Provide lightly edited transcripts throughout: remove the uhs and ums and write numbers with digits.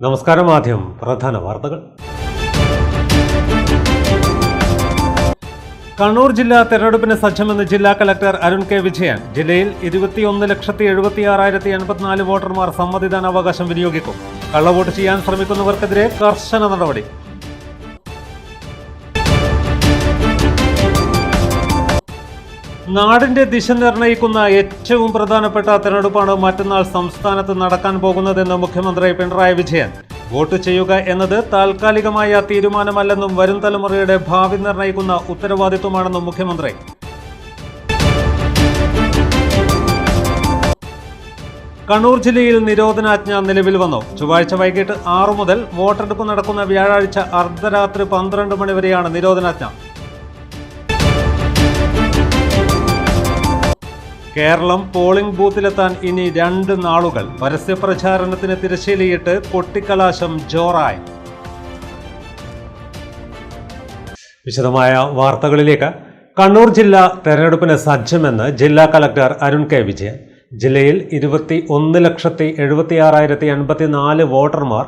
നമസ്കാരം. ആദ്യം പ്രധാന വാർത്തകൾ. കണ്ണൂർ ജില്ലാ തെരഞ്ഞെടുപ്പിന് സജ്ജമെന്ന് ജില്ലാ കലക്ടർ അരുൺ കെ വിജയൻ. ജില്ലയിൽ 21,76,084 വോട്ടർമാർ സമ്മതിദാനാവകാശം വിനിയോഗിക്കും. കള്ളവോട്ട് ചെയ്യാൻ ശ്രമിക്കുന്നവർക്കെതിരെ കർശന നടപടി. നാടിന്റെ ദിശ നിർണയിക്കുന്ന ഏറ്റവും പ്രധാനപ്പെട്ട തെരഞ്ഞെടുപ്പാണ് മറ്റന്നാൾ സംസ്ഥാനത്ത് നടക്കാൻ പോകുന്നതെന്ന് മുഖ്യമന്ത്രി പിണറായി വിജയൻ. വോട്ട് ചെയ്യുക എന്നത് താൽക്കാലികമായ തീരുമാനമല്ലെന്നും വരും തലമുറയുടെ ഭാവി നിർണയിക്കുന്ന ഉത്തരവാദിത്വമാണെന്നും മുഖ്യമന്ത്രി. കണ്ണൂർ ജില്ലയിൽ നിരോധനാജ്ഞ നിലവിൽ വന്നു. ചൊവ്വാഴ്ച വൈകിട്ട് 6 മുതൽ വോട്ടെടുപ്പ് നടക്കുന്ന വ്യാഴാഴ്ച അർദ്ധരാത്രി 12 മണി വരെയാണ് നിരോധനാജ്ഞ. കേരളം പോളിംഗ് ബൂത്തിലെത്താൻ ഇനി 2 നാളുകൾ. പരസ്യപ്രചാരണത്തിന് തിരശ്ശീലയിട്ട് കൊട്ടിക്കലാശം ജോറായി. വിശദമായ വാർത്തകളിലേക്ക്. കണ്ണൂർ ജില്ല തെരഞ്ഞെടുപ്പിന് സജ്ജമെന്ന് ജില്ലാ കലക്ടർ അരുൺ കെ വിജയൻ. ജില്ലയിൽ 21,76,084 വോട്ടർമാർ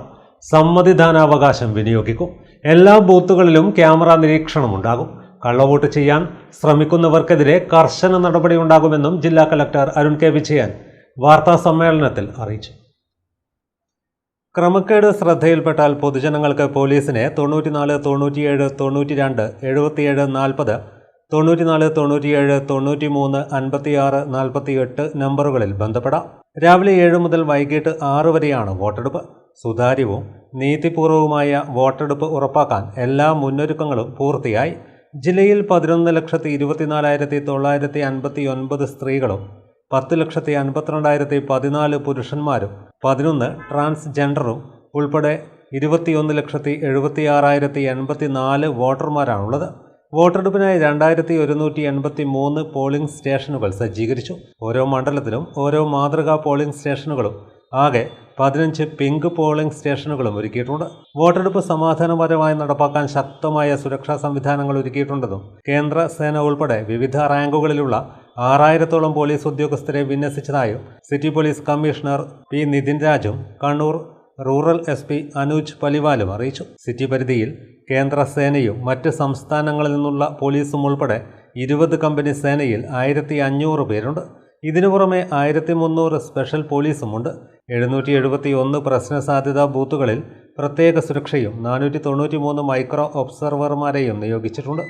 സമ്മതിദാനാവകാശം വിനിയോഗിക്കും. എല്ലാ ബൂത്തുകളിലും ക്യാമറ നിരീക്ഷണമുണ്ടാകും. കള്ളവോട്ട് ചെയ്യാൻ ശ്രമിക്കുന്നവർക്കെതിരെ കർശന നടപടിയുണ്ടാകുമെന്നും ജില്ലാ കലക്ടർ അരുൺ കെ വിജയൻ വാർത്താ സമ്മേളനത്തിൽ അറിയിച്ചു. ക്രമക്കേട് ശ്രദ്ധയിൽപ്പെട്ടാൽ പൊതുജനങ്ങൾക്ക് പോലീസിനെ 94 97 92 77 40 94 97 93 56 48 നമ്പറുകളിൽ ബന്ധപ്പെടാം. രാവിലെ 7 മുതൽ വൈകിട്ട് 6 വരെയാണ് വോട്ടെടുപ്പ്. സുതാര്യവും നീതിപൂർവവുമായ വോട്ടെടുപ്പ് ഉറപ്പാക്കാൻ എല്ലാ മുന്നൊരുക്കങ്ങളും പൂർത്തിയായി. ജില്ലയിൽ 11,24,959 സ്ത്രീകളും 10,52,014 പുരുഷന്മാരും 11 ട്രാൻസ്ജെൻഡറും ഉൾപ്പെടെ 21,76,084 വോട്ടർമാരാണുള്ളത്. വോട്ടെടുപ്പിനായി 2,183 പോളിംഗ് സ്റ്റേഷനുകൾ സജ്ജീകരിച്ചു. ഓരോ മണ്ഡലത്തിലും ഓരോ മാതൃകാ പോളിംഗ് സ്റ്റേഷനുകളും ആകെ 15 പിങ്ക് പോളിംഗ് സ്റ്റേഷനുകളും ഒരുക്കിയിട്ടുണ്ട്. വോട്ടെടുപ്പ് സമാധാനപരമായി നടപ്പാക്കാൻ ശക്തമായ സുരക്ഷാ സംവിധാനങ്ങൾ ഒരുക്കിയിട്ടുണ്ടെന്നും കേന്ദ്ര സേന ഉൾപ്പെടെ വിവിധ റാങ്കുകളിലുള്ള 6000-ഓളം പോലീസ് ഉദ്യോഗസ്ഥരെ വിന്യസിച്ചതായും city police commissioner P Nitin രാജും കണ്ണൂർ റൂറൽ SP അനൂജ് പലിവാലും അറിയിച്ചു. സിറ്റി പരിധിയിൽ കേന്ദ്ര സേനയും മറ്റ് സംസ്ഥാനങ്ങളിൽ നിന്നുള്ള പോലീസും ഉൾപ്പെടെ 20 കമ്പനി സേനയിൽ 1500 പേരുണ്ട്. ഇതിനു പുറമെ 1300 സ്പെഷ്യൽ പോലീസുമുണ്ട്. 771 പ്രശ്നസാധ്യതാ ബൂത്തുകളിൽ പ്രത്യേക സുരക്ഷയും 493 മൈക്രോ ഒബ്സർവർമാരെയും നിയോഗിച്ചിട്ടുണ്ട്.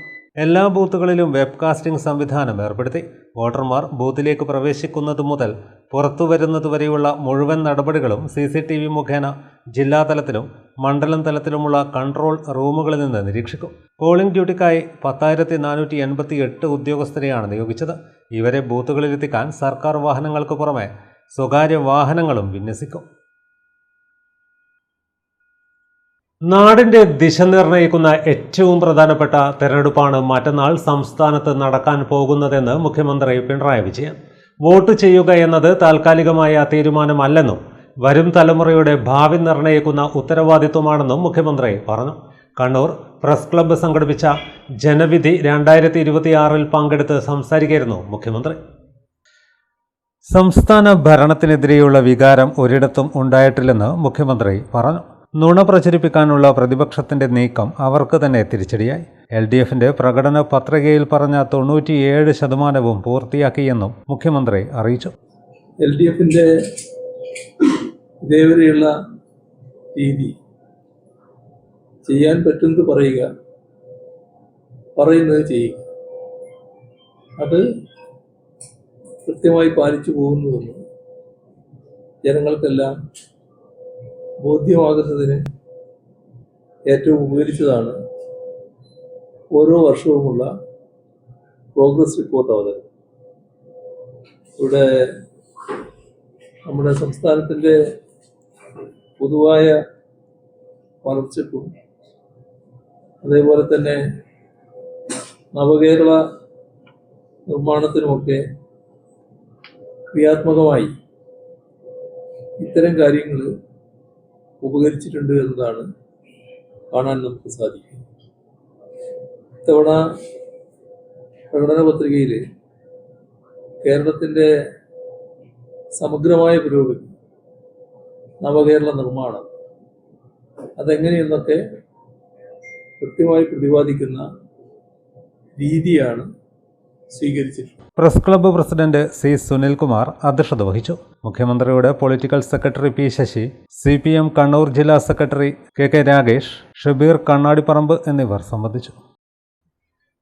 എല്ലാ ബൂത്തുകളിലും വെബ്കാസ്റ്റിംഗ് സംവിധാനം ഏർപ്പെടുത്തി. വോട്ടർമാർ ബൂത്തിലേക്ക് പ്രവേശിക്കുന്നത് മുതൽ പുറത്തുവരുന്നതുവരെയുള്ള മുഴുവൻ നടപടികളും CCTV മുഖേന ജില്ലാതലത്തിലും മണ്ഡലം തലത്തിലുമുള്ള കൺട്രോൾ റൂമുകളിൽ നിന്ന് നിരീക്ഷിക്കും. പോളിംഗ് ഡ്യൂട്ടിക്കായി 10,488 ഉദ്യോഗസ്ഥരെയാണ് നിയോഗിച്ചത്. ഇവരെ ബൂത്തുകളിലെത്തിക്കാൻ സർക്കാർ വാഹനങ്ങൾക്ക് പുറമെ സ്വകാര്യ വാഹനങ്ങളും വിന്യസിക്കും. നാടിന്റെ ദിശ നിർണയിക്കുന്ന ഏറ്റവും പ്രധാനപ്പെട്ട തെരഞ്ഞെടുപ്പാണ് മറ്റന്നാൾ സംസ്ഥാനത്ത് നടക്കാൻ പോകുന്നതെന്ന് മുഖ്യമന്ത്രി പിണറായി വിജയൻ. വോട്ട് ചെയ്യുക എന്നത് താൽക്കാലികമായ തീരുമാനമല്ലെന്നും വരും തലമുറയുടെ ഭാവി നിർണയിക്കുന്ന ഉത്തരവാദിത്വമാണെന്നും മുഖ്യമന്ത്രി പറഞ്ഞു. കണ്ണൂർ പ്രസ് ക്ലബ്ബ് സംഘടിപ്പിച്ച ജനവിധി 2026 പങ്കെടുത്ത് സംസാരിക്കുകയായിരുന്നു മുഖ്യമന്ത്രി. സംസ്ഥാന ഭരണത്തിനെതിരെയുള്ള വികാരം ഒരിടത്തും ഉണ്ടായിട്ടില്ലെന്ന് മുഖ്യമന്ത്രി പറഞ്ഞു. നുണ പ്രചരിപ്പിക്കാനുള്ള പ്രതിപക്ഷത്തിന്റെ നീക്കം അവർക്ക് തന്നെ തിരിച്ചടിയായി. LDFന്റെ പ്രകടന പത്രികയിൽ പറഞ്ഞ 97% പൂർത്തിയാക്കിയെന്നും മുഖ്യമന്ത്രി അറിയിച്ചു. LDFന്റെ ഇതേവരെയുള്ള രീതി ചെയ്യാൻ പറ്റുന്നത് പറയുക, പറയുന്നത് ചെയ്യുക, അത് കൃത്യമായി പാലിച്ചു പോകുന്നുവെന്ന് ജനങ്ങൾക്കെല്ലാം ബോധ്യമാകുന്നതിന് ഏറ്റവും ഉപകരിച്ചതാണ് ഓരോ വർഷവുമുള്ള പ്രോഗ്രസ് റിപ്പോർട്ട് അവതരണം. ഇവിടെ നമ്മുടെ സംസ്ഥാനത്തിൻ്റെ പൊതുവായ വളർച്ചയ്ക്കും അതേപോലെ തന്നെ നവകേരള നിർമ്മാണത്തിനുമൊക്കെ ക്രിയാത്മകമായി ഇത്തരം കാര്യങ്ങൾ ഉപകരിച്ചിട്ടുണ്ട് എന്നതാണ് കാണാൻ നമുക്ക് സാധിക്കും. ഇത്തവണ പ്രകടന പത്രികയിൽ കേരളത്തിൻ്റെ സമഗ്രമായ പുരോഗതി, നവകേരള നിർമ്മാണം, അതെങ്ങനെയെന്നൊക്കെ കൃത്യമായി പ്രതിപാദിക്കുന്ന രീതിയാണ് സ്വീകരിച്ചിട്ടുള്ളത്. Press club president C Sunilkumar അധ്യക്ഷത വഹിച്ചു. മുഖ്യമന്ത്രിയുടെ political secretary P Sasi, CPM Kannur ജില്ലാ സെക്രട്ടറി കെ രാഗേഷ്, ഷബീർ കണ്ണാടിപ്പറമ്പ് എന്നിവർ സംബന്ധിച്ചു.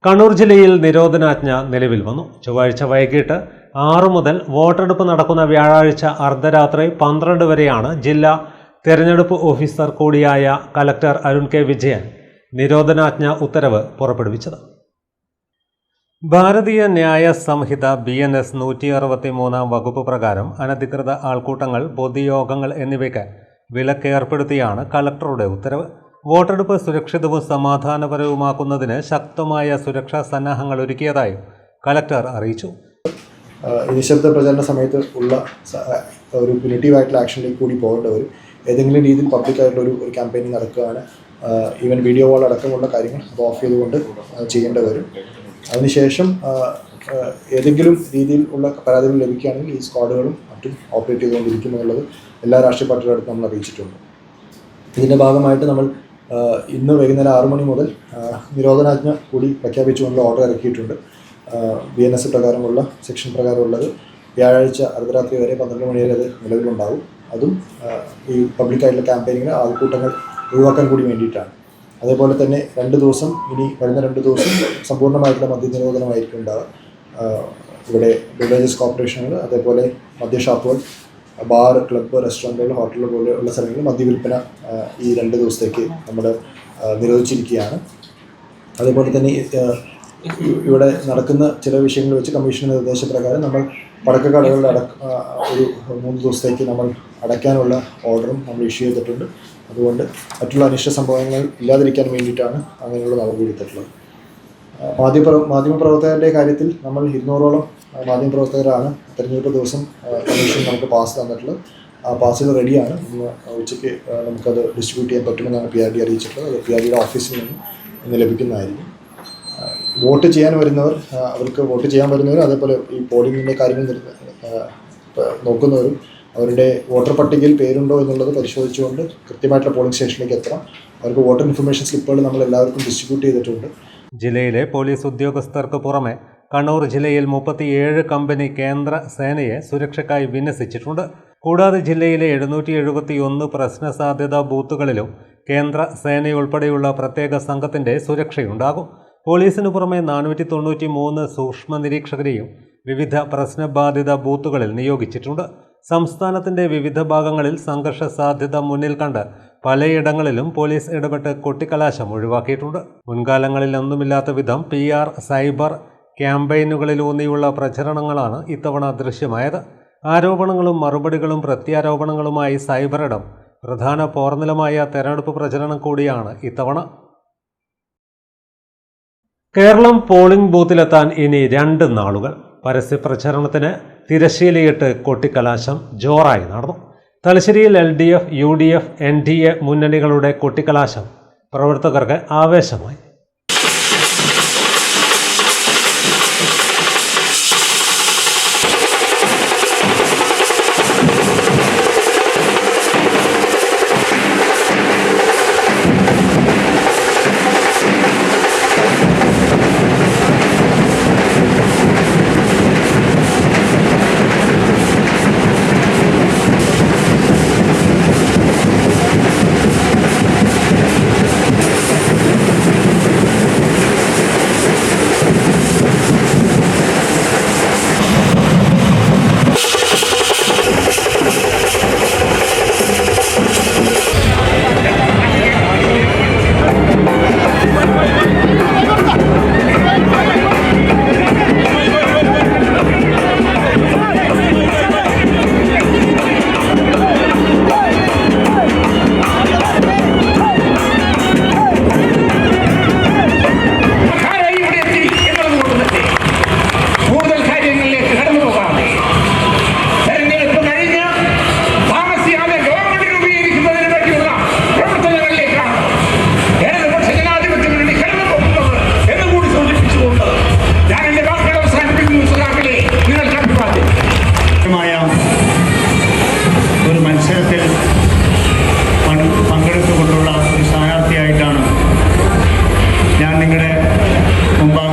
കണ്ണൂർ ജില്ലയിൽ നിരോധനാജ്ഞ നിലവിൽ വന്നു. ചൊവ്വാഴ്ച വൈകിട്ട് 6 മുതൽ വോട്ടെടുപ്പ് നടക്കുന്ന വ്യാഴാഴ്ച അർദ്ധരാത്രി 12 വരെയാണ് ജില്ലാ തെരഞ്ഞെടുപ്പ് ഓഫീസർ കൂടിയായ കലക്ടർ അരുൺ കെ വിജയൻ നിരോധനാജ്ഞ ഉത്തരവ് പുറപ്പെടുവിച്ചത്. ഭാരതീയ ന്യായ സംഹിത BNS 163 വകുപ്പ് പ്രകാരം അനധികൃത ആൾക്കൂട്ടങ്ങൾ, പൊതുയോഗങ്ങൾ എന്നിവയ്ക്ക് വിലക്കേർപ്പെടുത്തിയാണ് കലക്ടറുടെ ഉത്തരവ്. വോട്ടെടുപ്പ് സുരക്ഷിതവും സമാധാനപരവുമാക്കുന്നതിന് ശക്തമായ സുരക്ഷാ സന്നാഹങ്ങൾ ഒരുക്കിയതായും കലക്ടർ അറിയിച്ചു. നിശബ്ദ പ്രചരണ സമയത്ത് ഉള്ള ഒരു പ്യൂണിറ്റീവായിട്ടുള്ള ആക്ഷനിലേക്ക് കൂടി പോകേണ്ടവർ ഏതെങ്കിലും രീതിയിൽ പബ്ലിക്കായിട്ടുള്ള ഒരു ക്യാമ്പയിനിങ് നടക്കുകയാണ്. ഈവൻ വീഡിയോ വാൾ അടക്കമുള്ള കാര്യങ്ങൾ അത് ഓഫ് ചെയ്തുകൊണ്ട് ചെയ്യേണ്ടി വരും. അതിനുശേഷം ഏതെങ്കിലും രീതിയിൽ ഉള്ള പരാതികൾ ലഭിക്കുകയാണെങ്കിൽ ഈ സ്ക്വാഡുകളും മറ്റും ഓപ്പറേറ്റ് ചെയ്തുകൊണ്ടിരിക്കും എന്നുള്ളത് എല്ലാ രാഷ്ട്രീയ പാർട്ടികളുടെ അടുത്ത് നമ്മൾ അറിയിച്ചിട്ടുണ്ട്. ഇതിൻ്റെ ഭാഗമായിട്ട് നമ്മൾ ഇന്ന് വൈകുന്നേരം 6 മണി മുതൽ നിരോധനാജ്ഞ കൂടി പ്രഖ്യാപിച്ചുകൊണ്ട് ഓർഡർ ഇറക്കിയിട്ടുണ്ട്. BNS പ്രകാരമുള്ള സെക്ഷൻ പ്രകാരമുള്ളത് വ്യാഴാഴ്ച അർദ്ധരാത്രി വരെ 12 മണി വരെ അത് നിലവിലുണ്ടാകും. അതും ഈ പബ്ലിക്കായിട്ടുള്ള ക്യാമ്പയിനിങ്ങിന് ആൾക്കൂട്ടങ്ങൾ ഒഴിവാക്കാൻ കൂടി വേണ്ടിയിട്ടാണ്. അതേപോലെ തന്നെ 2 ദിവസം ഇനി വരുന്ന 2 ദിവസം സമ്പൂർണ്ണമായിട്ടുള്ള മദ്യനിരോധനമായിരിക്കും ഉണ്ടാകുക. ഇവിടെ ബിവറേജസ് കോർപ്പറേഷനുകൾ, അതേപോലെ മദ്യഷാപ്പുകൾ, ബാർ, ക്ലബ്ബ്, റെസ്റ്റോറൻറ്റുകൾ, ഹോട്ടലുകൾ പോലെയുള്ള സ്ഥലങ്ങളിൽ മദ്യവിൽപ്പന ഈ 2 ദിവസത്തേക്ക് നമ്മൾ നിരോധിച്ചിരിക്കുകയാണ്. അതേപോലെ തന്നെ ഇവിടെ നടക്കുന്ന ചില വിഷയങ്ങൾ വെച്ച് കമ്മീഷൻ്റെ നിർദ്ദേശപ്രകാരം നമ്മൾ പടക്കക്കടകളുടെ ഒരു 3 ദിവസത്തേക്ക് നമ്മൾ അടയ്ക്കാനുള്ള ഓർഡറും നമ്മൾ ഇഷ്യൂ ചെയ്തിട്ടുണ്ട്. അതുകൊണ്ട് മറ്റുള്ള അനിഷ്ട സംഭവങ്ങൾ ഇല്ലാതിരിക്കാൻ വേണ്ടിയിട്ടാണ് അങ്ങനെയുള്ള നടപടി എടുത്തിട്ടുള്ളത്. മാധ്യമപ്രവർത്തകരുടെ കാര്യത്തിൽ നമ്മൾ 200ഓളം മാധ്യമപ്രവർത്തകരാണ് തെരഞ്ഞെടുപ്പ് ദിവസം കമ്മീഷൻ നമുക്ക് പാസ് തന്നിട്ടുള്ളത്. ആ പാസുകൾ റെഡിയാണ്. ഇന്ന് ഉച്ചയ്ക്ക് നമുക്കത് ഡിസ്ട്രിബ്യൂട്ട് ചെയ്യാൻ പറ്റുമെന്നാണ് PRD അറിയിച്ചിട്ടുള്ളത്. അത് PRDയുടെ ഓഫീസിൽ നിന്ന് ഇന്ന് ലഭിക്കുന്നതായിരിക്കും. വോട്ട് ചെയ്യാൻ വരുന്നവർ, അവർക്ക് വോട്ട് ചെയ്യാൻ വരുന്നവരും അതേപോലെ ഈ പോളിംഗിൻ്റെ കാര്യങ്ങൾ നോക്കുന്നവരും അവരുടെ വോട്ടർ പട്ടികയിൽ പേരുണ്ടോ എന്നുള്ളത് പരിശോധിച്ചുകൊണ്ട് കൃത്യമായിട്ടുള്ള പോളിംഗ് സ്റ്റേഷനിലേക്ക് എത്തണം. അവർക്ക് വോട്ടർ ഇൻഫർമേഷൻ സ്ലിപ്പുകൾ നമ്മൾ എല്ലാവർക്കും ഡിസ്ട്രിബ്യൂട്ട് ചെയ്തിട്ടുണ്ട്. ജില്ലയിലെ പോലീസ് ഉദ്യോഗസ്ഥർക്ക് പുറമെ കണ്ണൂർ ജില്ലയിൽ 37 കമ്പനി കേന്ദ്ര സേനയെ സുരക്ഷയ്ക്കായി വിന്യസിച്ചിട്ടുണ്ട്. കൂടാതെ ജില്ലയിലെ 771 പ്രശ്ന സാധ്യതാ ബൂത്തുകളിലും കേന്ദ്ര സേനയുൾപ്പെടെയുള്ള പ്രത്യേക സംഘത്തിൻ്റെ സുരക്ഷയുണ്ടാകും. പോലീസിനു പുറമെ 493 സൂക്ഷ്മ നിരീക്ഷകരെയും വിവിധ പ്രശ്നബാധിത ബൂത്തുകളിൽ നിയോഗിച്ചിട്ടുണ്ട്. സംസ്ഥാനത്തിൻ്റെ വിവിധ ഭാഗങ്ങളിൽ സംഘർഷ സാധ്യത മുന്നിൽ കണ്ട് പലയിടങ്ങളിലും പോലീസ് ഇടപെട്ട് കൊട്ടിക്കലാശം ഒഴിവാക്കിയിട്ടുണ്ട്. മുൻകാലങ്ങളിലൊന്നുമില്ലാത്ത വിധം PR, സൈബർ ക്യാമ്പയിനുകളിലൂന്നിയുള്ള പ്രചരണങ്ങളാണ് ഇത്തവണ ദൃശ്യമായത്. ആരോപണങ്ങളും മറുപടികളും പ്രത്യാരോപണങ്ങളുമായി സൈബറിടം പ്രധാന പോർനിലമായ തെരഞ്ഞെടുപ്പ് പ്രചരണം കൂടിയാണ് ഇത്തവണ. കേരളം പോളിംഗ് ബൂത്തിലെത്താൻ ഇനി 2 നാളുകൾ. പരസ്യപ്രചരണത്തിന് തിരശ്ശീലയിട്ട് കൊട്ടിക്കലാശം ജോറായി നടന്നു. തലശ്ശേരിയിൽ LDF, UDF, NDA മുന്നണികളുടെ കൊട്ടിക്കലാശം പ്രവർത്തകർക്ക് ആവേശമായി.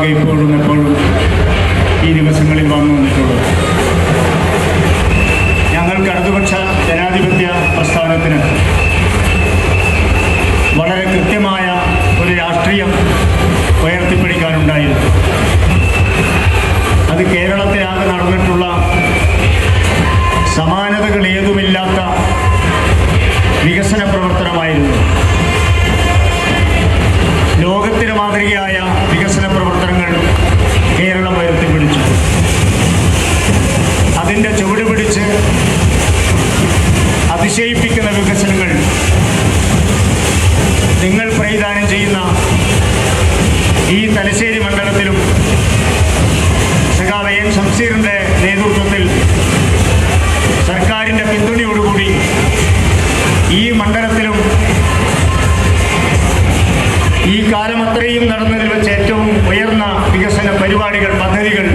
മുമ്പാകെ ഇപ്പോഴും എപ്പോഴും ഈ ദിവസങ്ങളിൽ വന്നു വന്നിട്ടുള്ളത്. ഞങ്ങൾക്ക് ഇടതുപക്ഷ ജനാധിപത്യ പ്രസ്ഥാനത്തിന് വളരെ കൃത്യമായ ഒരു രാഷ്ട്രീയം ഉയർത്തിപ്പിടിക്കാനുണ്ടായിരുന്നു. അത് കേരളത്തിലാകെ നടന്നിട്ടുള്ള സമാനതകൾ ഏതുമില്ലാത്ത വികസന പ്രവർത്തനമായിരുന്നു. ലോകത്തിന് മാതൃകയായ വികസന പ്രവർത്തനങ്ങൾ കേരളം ഉയർത്തിപ്പിടിച്ചു. അതിൻ്റെ ചുവട് പിടിച്ച് അതിശയിപ്പിക്കുന്ന വികസനങ്ങൾ നിങ്ങൾ പ്രതിദാനം ചെയ്യുന്ന ഈ തലശ്ശേരി മണ്ഡലത്തിലും സഖാവ് എൻ ശംസീറിൻ്റെ നേതൃത്വത്തിൽ സർക്കാരിൻ്റെ പിന്തുണയോടുകൂടി ഈ മണ്ഡലത്തിലും ഈ കാലം അത്രയും നടന്നതിൽ വെച്ച് ഏറ്റവും ഉയർന്ന വികസന പരിപാടികൾ, പദ്ധതികൾ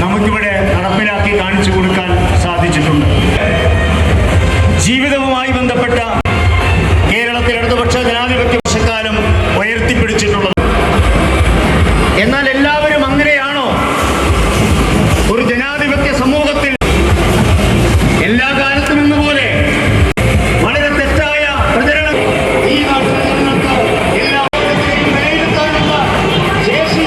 നമുക്കിവിടെ നടപ്പിലാക്കി കാണിച്ചു കൊടുക്കാൻ സാധിച്ചിട്ടുണ്ട്. ജീവിതവുമായി ബന്ധപ്പെട്ട കേരളത്തിൽ ഇടതുപക്ഷ ജനാധിപത്യ വർഷക്കാലം ഉയർത്തിപ്പിടിച്ചിട്ടുള്ളത്. എന്നാൽ എല്ലാവരും അങ്ങനെയാണോ? ഒരു ജനാധിപത്യ സമൂഹത്തിൽ എല്ലാ കാലത്തും എന്നപോലെ വളരെ തെറ്റായ പ്രചരണം ഈ നാട്ടിൽ ജനങ്ങൾക്ക് എല്ലാവരെയും വിലയിരുത്താനുള്ള ശേഷി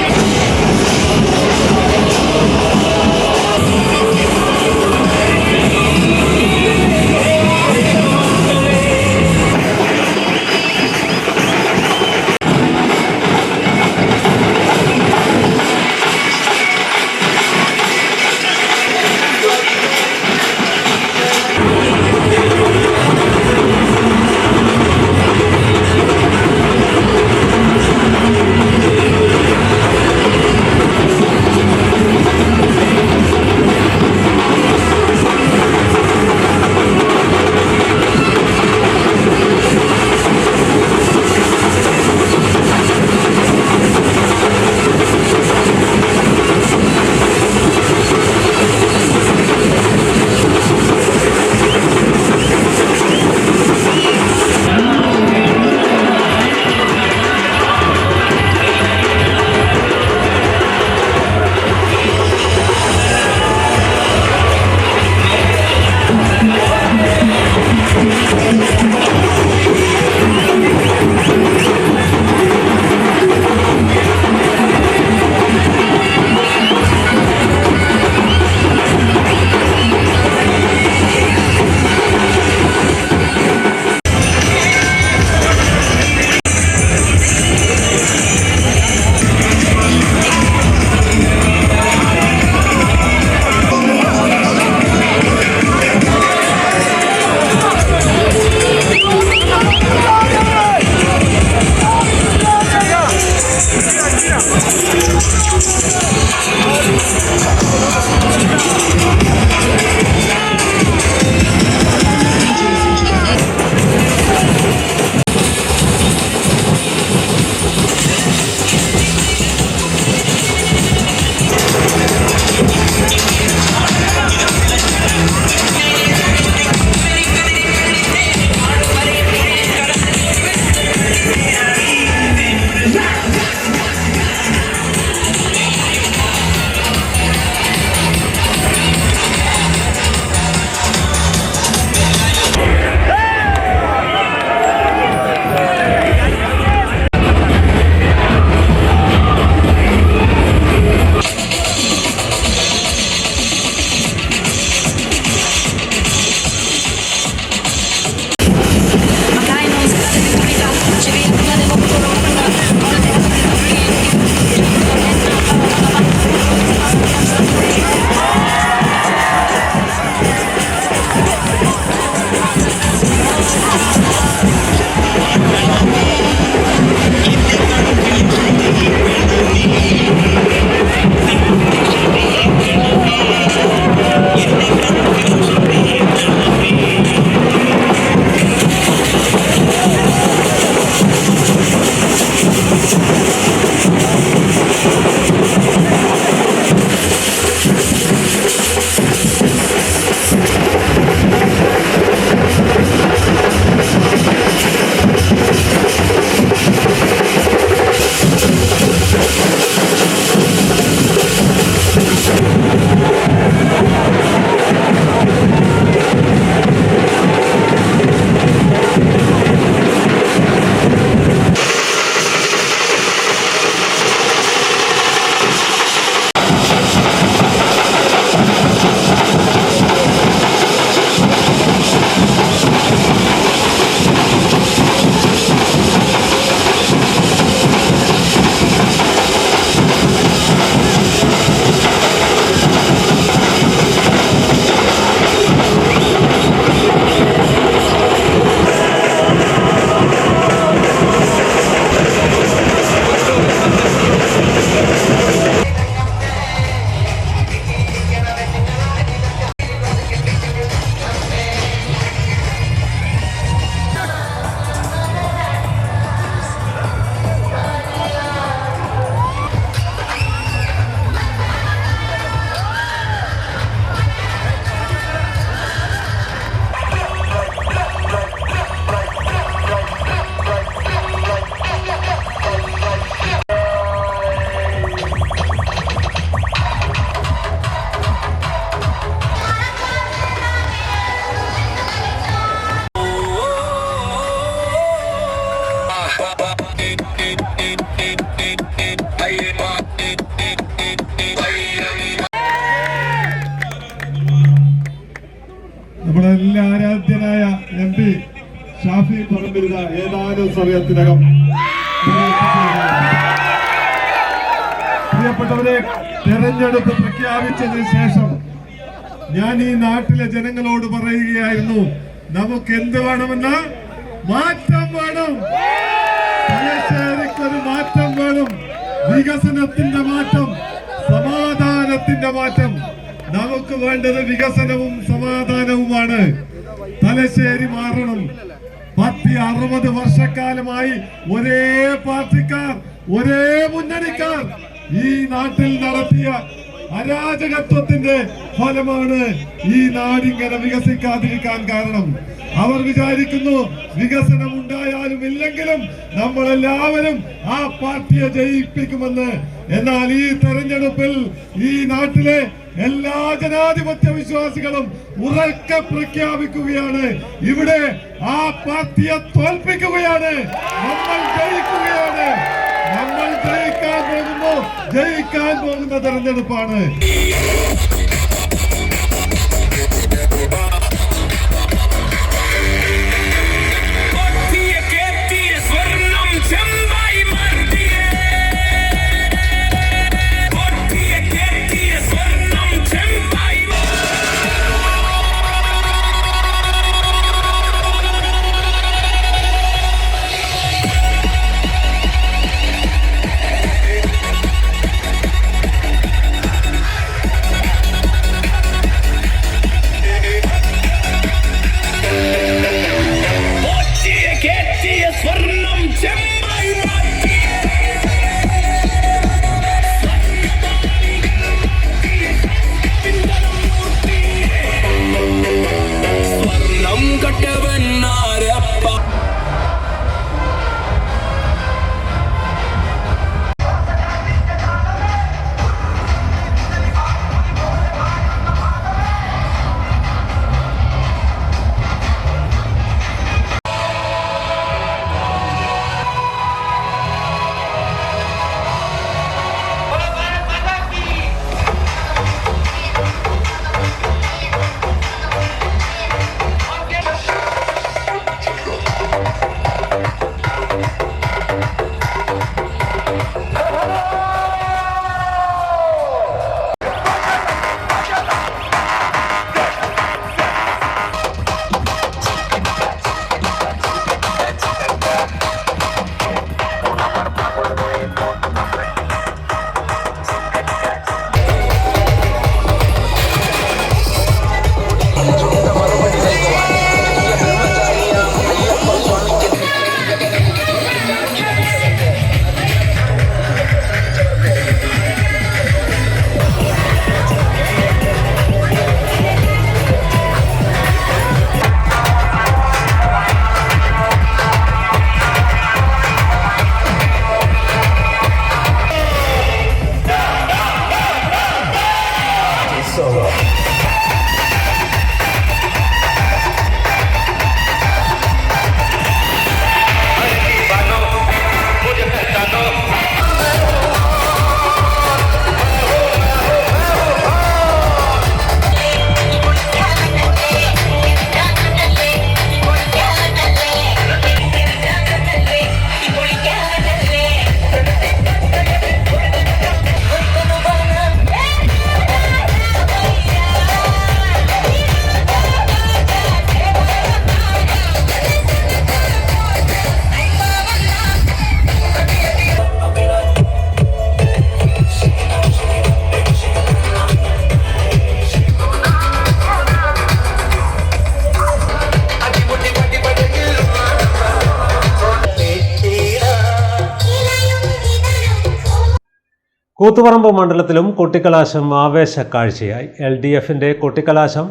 വരുന്ന ഏതാനും സമയത്തിനകം. പ്രിയപ്പെട്ടവരെ, തെരഞ്ഞെടുപ്പ് പ്രഖ്യാപിച്ചതിന് ശേഷം ഞാൻ ഈ നാട്ടിലെ ജനങ്ങളോട് പറയുകയായിരുന്നു, നമുക്ക് എന്ത് വേണമെന്ന്? മാറ്റം വേണം. തലശ്ശേരിക്കൊരു മാറ്റം വേണം. വികസനത്തിന്റെ മാറ്റം, സമാധാനത്തിന്റെ മാറ്റം. നമുക്ക് വേണ്ടത് വികസനവും സമാധാനവുമാണ്. തലശ്ശേരി മാറണം. 60 വർഷക്കാലമായി ഒരേ പാർട്ടിക്കാർ, ഒരേ മുന്നണിക്കാർ ഈ നാട്ടിൽ നടത്തിയ അരാജകത്വത്തിന്റെ ഫലമാണ് ഈ നാടിങ്ങനെ വികസിക്കാതിരിക്കാൻ കാരണം. അവർ വിചാരിക്കുന്നു വികസനം ഉണ്ടായാലും ഇല്ലെങ്കിലും നമ്മളെല്ലാവരും ആ പാർട്ടിയെ ജയിപ്പിക്കുമെന്ന്. എന്നാൽ ഈ തെരഞ്ഞെടുപ്പിൽ ഈ നാട്ടിലെ എല്ലാ ജനാധിപത്യ വിശ്വാസികളും ഉറക്കെ പ്രഖ്യാപിക്കുകയാണ്, ഇവിടെ ആ പാർട്ടിയെ തോൽപ്പിക്കുകയാണ്. നമ്മൾ ജയിക്കുകയാണ്. നമ്മൾ ജയിക്കാൻ പോകുന്ന തെരഞ്ഞെടുപ്പാണ്. കൂത്തുപറമ്പ് മണ്ഡലത്തിലും കൊട്ടിക്കലാശം ആവേശ കാഴ്ചയായി. LDFിൻ്റെ കൊട്ടിക്കലാശം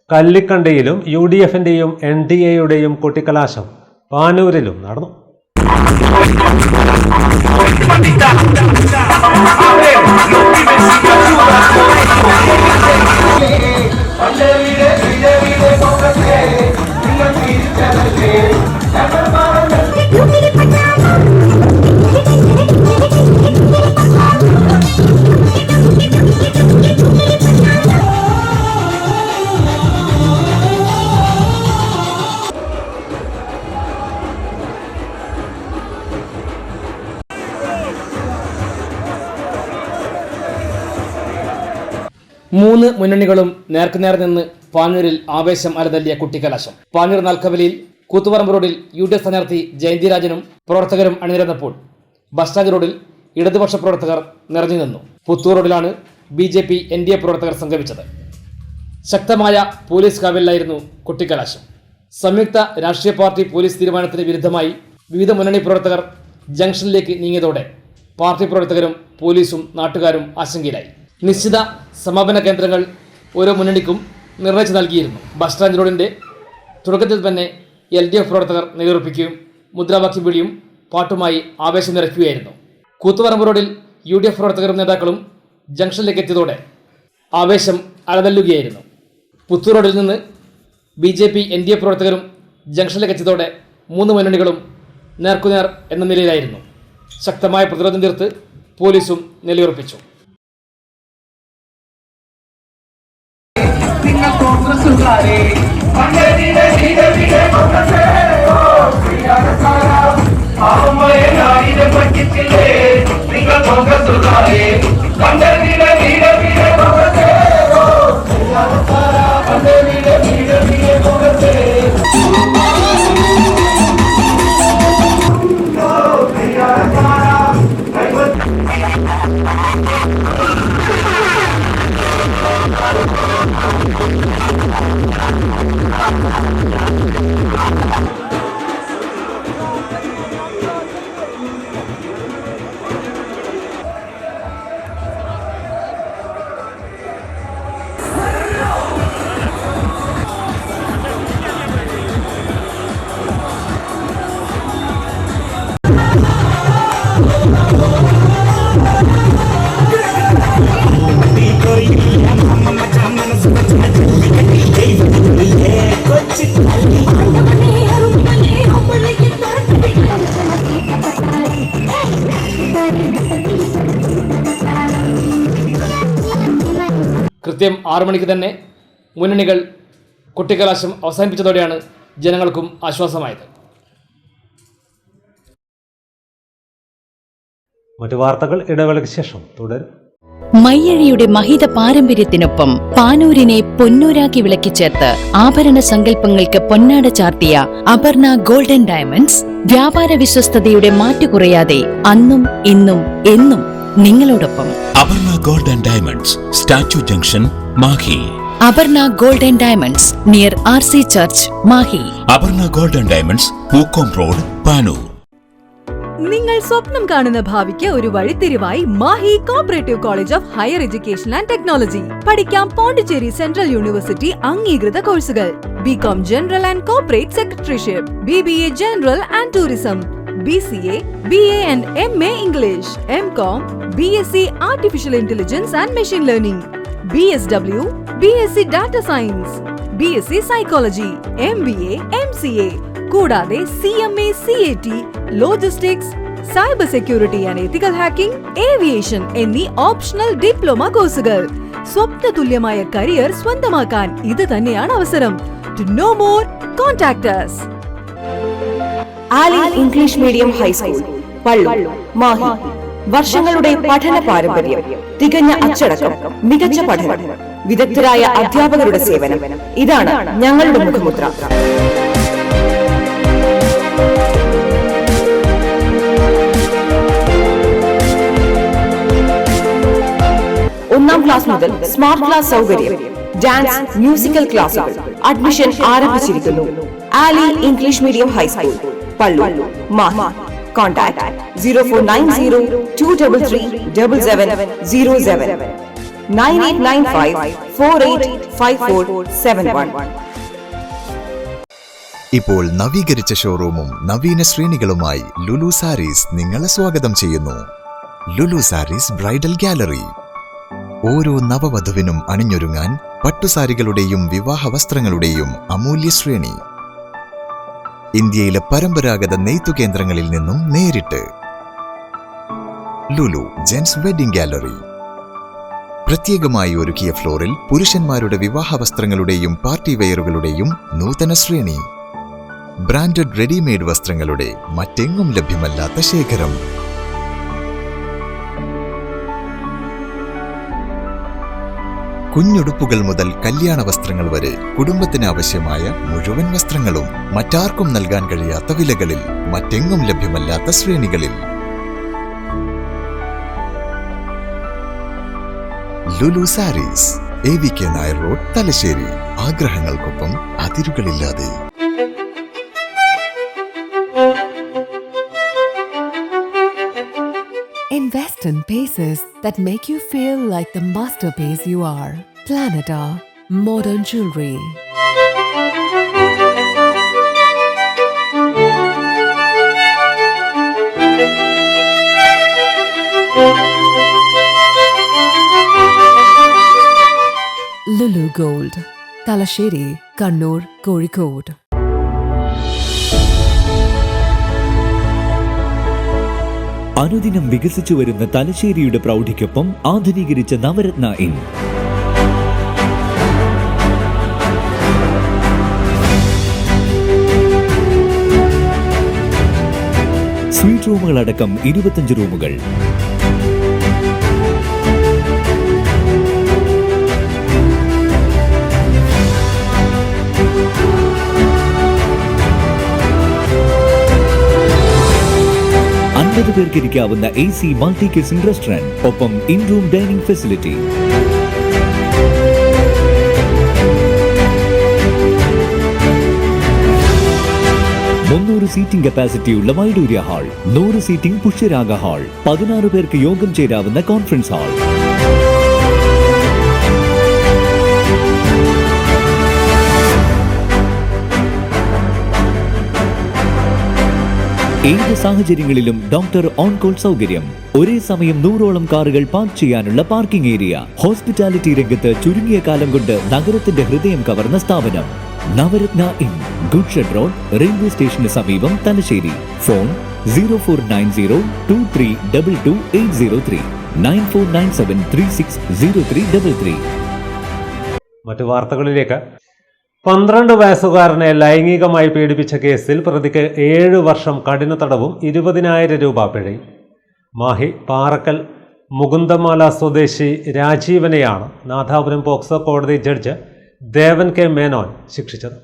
കല്ലിക്കണ്ടിയിലും UDFിൻ്റെയും NDAയുടെയും കൊട്ടിക്കലാശം പാനൂരിലും നടന്നു. മൂന്ന് മുന്നണികളും നേർക്കുനേർ നിന്ന് പാനൂരിൽ ആവേശം അലതല്ലിയ കുട്ടിക്കലാശം. പാനൂർ നാൽക്കവലിയിൽ കൂത്തുപറമ്പ് റോഡിൽ UDF സ്ഥാനാർത്ഥി ജയന്തിരാജനും പ്രവർത്തകരും അണിനിരന്നപ്പോൾ ബസ് സ്റ്റാൻഡ് റോഡിൽ ഇടതുപക്ഷ പ്രവർത്തകർ നിറഞ്ഞു നിന്നു. പുത്തൂർ റോഡിലാണ് BJP NDA പ്രവർത്തകർ സംഗമിച്ചത്. ശക്തമായ പോലീസ് കാവലിലായിരുന്നു കുട്ടിക്കലാശം. സംയുക്ത രാഷ്ട്രീയ പാർട്ടി പോലീസ് തീരുമാനത്തിന് വിരുദ്ധമായി വിവിധ മുന്നണി പ്രവർത്തകർ ജംഗ്ഷനിലേക്ക് നീങ്ങിയതോടെ പാർട്ടി പ്രവർത്തകരും പോലീസും നാട്ടുകാരും ആശങ്കയിലായി. നിശ്ചിത സമാപന കേന്ദ്രങ്ങൾ ഓരോ മുന്നണിക്കും നിർണയിച്ചു നൽകിയിരുന്നു. ബസ് സ്റ്റാൻഡ് റോഡിൻ്റെ തുടക്കത്തിൽ തന്നെ LDF പ്രവർത്തകർ നിലയുറപ്പിക്കുകയും മുദ്രാവാക്യം വിളിയും പാട്ടുമായി ആവേശം നിറയ്ക്കുകയായിരുന്നു. കൂത്തുപറമ്പ് റോഡിൽ UDF പ്രവർത്തകരും നേതാക്കളും ജംഗ്ഷനിലേക്ക് എത്തിയതോടെ ആവേശം അലതല്ലുകയായിരുന്നു. പുത്തൂർ റോഡിൽ നിന്ന് BJP NDA പ്രവർത്തകരും ജംഗ്ഷനിലേക്ക് എത്തിയതോടെ മൂന്ന് മുന്നണികളും നേർക്കുനേർ എന്ന നിലയിലായിരുന്നു. ശക്തമായ പ്രതിരോധം തീർത്ത് പോലീസും നിലയുറപ്പിച്ചു. കൃത്യം 6 മണിക്ക് തന്നെ മുന്നണികൾ കുട്ടിക്കലാശം അവസാനിപ്പിച്ചതോടെയാണ് ജനങ്ങൾക്കും ആശ്വാസമായത്. മറ്റു വാർത്തകൾ ഇടവേളയ്ക്ക് ശേഷം തുടരും. മയ്യഴിയുടെ മഹിത പാരമ്പര്യത്തിനൊപ്പം പാനൂരിനെ പൊന്നൂരാക്കി വിളക്കിച്ചേർത്ത് ആഭരണ സങ്കല്പങ്ങൾക്ക് പൊന്നാട ചാർത്തിയ അപർണ ഗോൾഡൻ ഡയമണ്ട്സ് വ്യാപാര വിശ്വസ്തതയുടെ മാറ്റുകുറയാതെ അന്നും ഇന്നും എന്നും നിങ്ങളോടൊപ്പം. Aparna golden diamonds, statue junction, Mahe. Aparna golden diamonds near RC church, Mahe. Aparna golden diamonds, Pookkom road, Panoor. നിങ്ങൾ സ്വപ്നം കാണുന്ന ഭാവിക്ക് ഒരു വഴിത്തിരിവായി Mahe cooperative college of higher education and technology. പഠിക്കാം പോണ്ടിച്ചേരി സെൻട്രൽ യൂണിവേഴ്സിറ്റി അംഗീകൃത കോഴ്സുകൾ. BCom general and corporate secretaryship, BBA general and tourism, BCA, BA and MA English, MCom, BSc Artificial Intelligence and Machine Learning, BSW, BSc Data Science, BSc Psychology, MBA, MCA, കൂടാതെ CMA, CAT, Logistics, Cyber Security and Ethical Hacking, Aviation എന്നീ optional diploma കോഴ്സുകൾ. സ്വപ്നതുല്യമായ career സ്വന്തമാക്കാൻ ഇത് തന്നെയാണ് അവസരം. To know more, contact us. Ali English medium high school, Pallur, Mahe. വർഷങ്ങളുടെ പഠന പാരമ്പര്യം, തികഞ്ഞ അച്ചടക്കം, മികച്ച പഠനം, വിദഗ്ധരായ അധ്യാപകരുടെ സേവനം, ഇതാണ് ഞങ്ങളുടെ മുഖമുദ്ര. ഒന്നാം ക്ലാസ് മുതൽ സ്മാർട്ട് ക്ലാസ് സൗകര്യം, ഡാൻസ്, മ്യൂസിക്കൽ ക്ലാസുകൾ. അഡ്മിഷൻ ആരംഭിച്ചിരിക്കുന്നു. Ali English medium high school, Pallur, Mahe. Contact 0490-233-7707, 9895-485471. ഇപ്പോൾ നവീകരിച്ച ഷോറൂമും നവീന ശ്രേണികളുമായി ലുലു സാരീസ് നിങ്ങളെ സ്വാഗതം ചെയ്യുന്നു. Lulu sarees bridal gallery. ഓരോ നവവധുവിനും അണിഞ്ഞൊരുങ്ങാൻ പട്ടുസാരികളുടെയും വിവാഹ വസ്ത്രങ്ങളുടെയും അമൂല്യ ശ്രേണി. ഇന്ത്യയിലെ പരമ്പരാഗത നെയ്ത്തുകേന്ദ്രങ്ങളിൽ നിന്നും നേരിട്ട്. Lulu gents wedding gallery. പ്രത്യേകമായി ഒരുക്കിയ ഫ്ലോറിൽ പുരുഷന്മാരുടെ വിവാഹ വസ്ത്രങ്ങളുടെയും പാർട്ടി വെയറുകളുടെയും നൂതന ശ്രേണി. ബ്രാൻഡഡ് റെഡിമെയ്ഡ് വസ്ത്രങ്ങളുടെ മറ്റെങ്ങും ലഭ്യമല്ലാത്ത ശേഖരം. കുഞ്ഞുടുപ്പുകൾ മുതൽ കല്യാണ വസ്ത്രങ്ങൾ വരെ കുടുംബത്തിന് ആവശ്യമായ മുഴുവൻ വസ്ത്രങ്ങളും മറ്റാർക്കും നൽകാൻ കഴിയാത്ത വിലകളിൽ, മറ്റെങ്ങും ലഭ്യമല്ലാത്ത ശ്രേണികളിൽ. Lulu sarees, AVK Nair road, Thalassery. ആഗ്രഹങ്ങൾക്കൊപ്പം അതിരുകളില്ലാതെ. Invest in pieces that make you feel like the masterpiece you are. Planeta Modern Jewelry. Lulu Gold, Talasheri, Kannur, Kozhikode. അനുദിനം വികസിച്ചു വരുന്ന തലശ്ശേരിയുടെ പ്രൗഢിക്കൊപ്പം ആധുനീകരിച്ച നവരത്ന ഇൻ. സ്വീറ്റ് റൂമുകളടക്കം 25 റൂമുകൾ. പേർക്കിരിക്കാവുന്ന AC മൾട്ടി കിച്ചൺ റെസ്റ്റോറന്റ്, ഒപ്പം in room dining facility. Seating കപ്പാസിറ്റിയുള്ള Vaidurya hall, 100 seating Pushyaraga hall, 16 പേർക്ക് യോഗം ചേരാവുന്ന കോൺഫറൻസ് ഹാൾ. ഏത് സാഹചര്യങ്ങളിലും ഡോക്ടർ ഓൺ കോൾ സൗകര്യം, ഒരേ സമയം 100ഓളം കാറുകൾ പാർക്ക് ചെയ്യാനുള്ള പാർക്കിംഗ് ഏരിയ. ഹോസ്പിറ്റാലിറ്റി രംഗത്ത് ചുരുങ്ങിയ കാലം കൊണ്ട് നഗരത്തിന്റെ ഹൃദയം കവർന്ന സ്ഥാപനം Navaratna inn, good shed road, railway സ്റ്റേഷന് സമീപം, തലശ്ശേരി. ഫോൺ 049023228803, 9497360333. മറ്റു വാർത്തകളിലേക്ക്. 12 വയസ്സുകാരനെ ലൈംഗികമായി പീഡിപ്പിച്ച കേസിൽ പ്രതിക്ക് 7 വർഷം കഠിന തടവും 20,000 രൂപ പിഴയും. മാഹി പാറക്കൽ മുകുന്ദമാല സ്വദേശി രാജീവനെയാണ് നാഥാപുരം പോക്സോ കോടതി ജഡ്ജ് ദേവൻ കെ മേനോൻ ശിക്ഷിച്ചത്.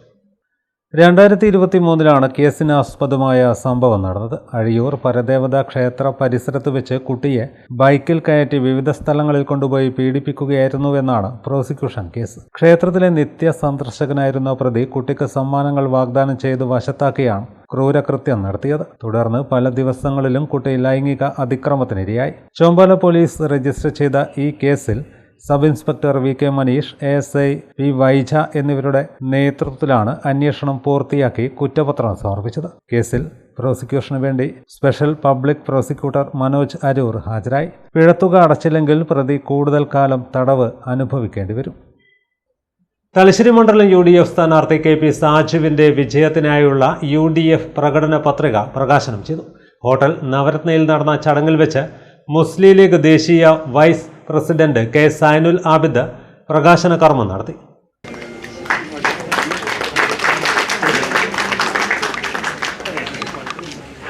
2023 കേസിന് ആസ്പദമായ സംഭവം നടന്നത്. അഴിയൂർ പരദേവതാ ക്ഷേത്ര പരിസരത്ത് വെച്ച് കുട്ടിയെ ബൈക്കിൽ കയറ്റി വിവിധ സ്ഥലങ്ങളിൽ കൊണ്ടുപോയി പീഡിപ്പിക്കുകയായിരുന്നുവെന്നാണ് പ്രോസിക്യൂഷൻ കേസ്. ക്ഷേത്രത്തിലെ നിത്യ സന്ദർശകനായിരുന്ന പ്രതി കുട്ടിക്ക് സമ്മാനങ്ങൾ വാഗ്ദാനം ചെയ്ത് വശത്താക്കിയാണ് ക്രൂരകൃത്യം നടത്തിയത്. തുടർന്ന് പല ദിവസങ്ങളിലും കുട്ടി ലൈംഗിക അതിക്രമത്തിനിരയായി. ചോമ്പാല പോലീസ് രജിസ്റ്റർ ചെയ്ത ഈ കേസിൽ sub inspector VK Manish, ASI P വൈജ എന്നിവരുടെ നേതൃത്വത്തിലാണ് അന്വേഷണം പൂർത്തിയാക്കി കുറ്റപത്രം സമർപ്പിച്ചത്. കേസിൽ പ്രോസിക്യൂഷന് വേണ്ടി special public prosecutor Manoj Aroor ഹാജരായി. പിഴത്തുക അടച്ചില്ലെങ്കിൽ പ്രതി കൂടുതൽ കാലം തടവ് അനുഭവിക്കേണ്ടി വരും. തലശ്ശേരി മണ്ഡലം UDF സ്ഥാനാർത്ഥി KP സാജുവിന്റെ വിജയത്തിനായുള്ള UDF പ്രകടന പത്രിക പ്രകാശനം ചെയ്തു. ഹോട്ടൽ നവരത്നയിൽ നടന്ന ചടങ്ങിൽ വെച്ച് മുസ്ലിം ലീഗ് ദേശീയ vice president K Zainul Abid പ്രകാശന കർമ്മം നടത്തി.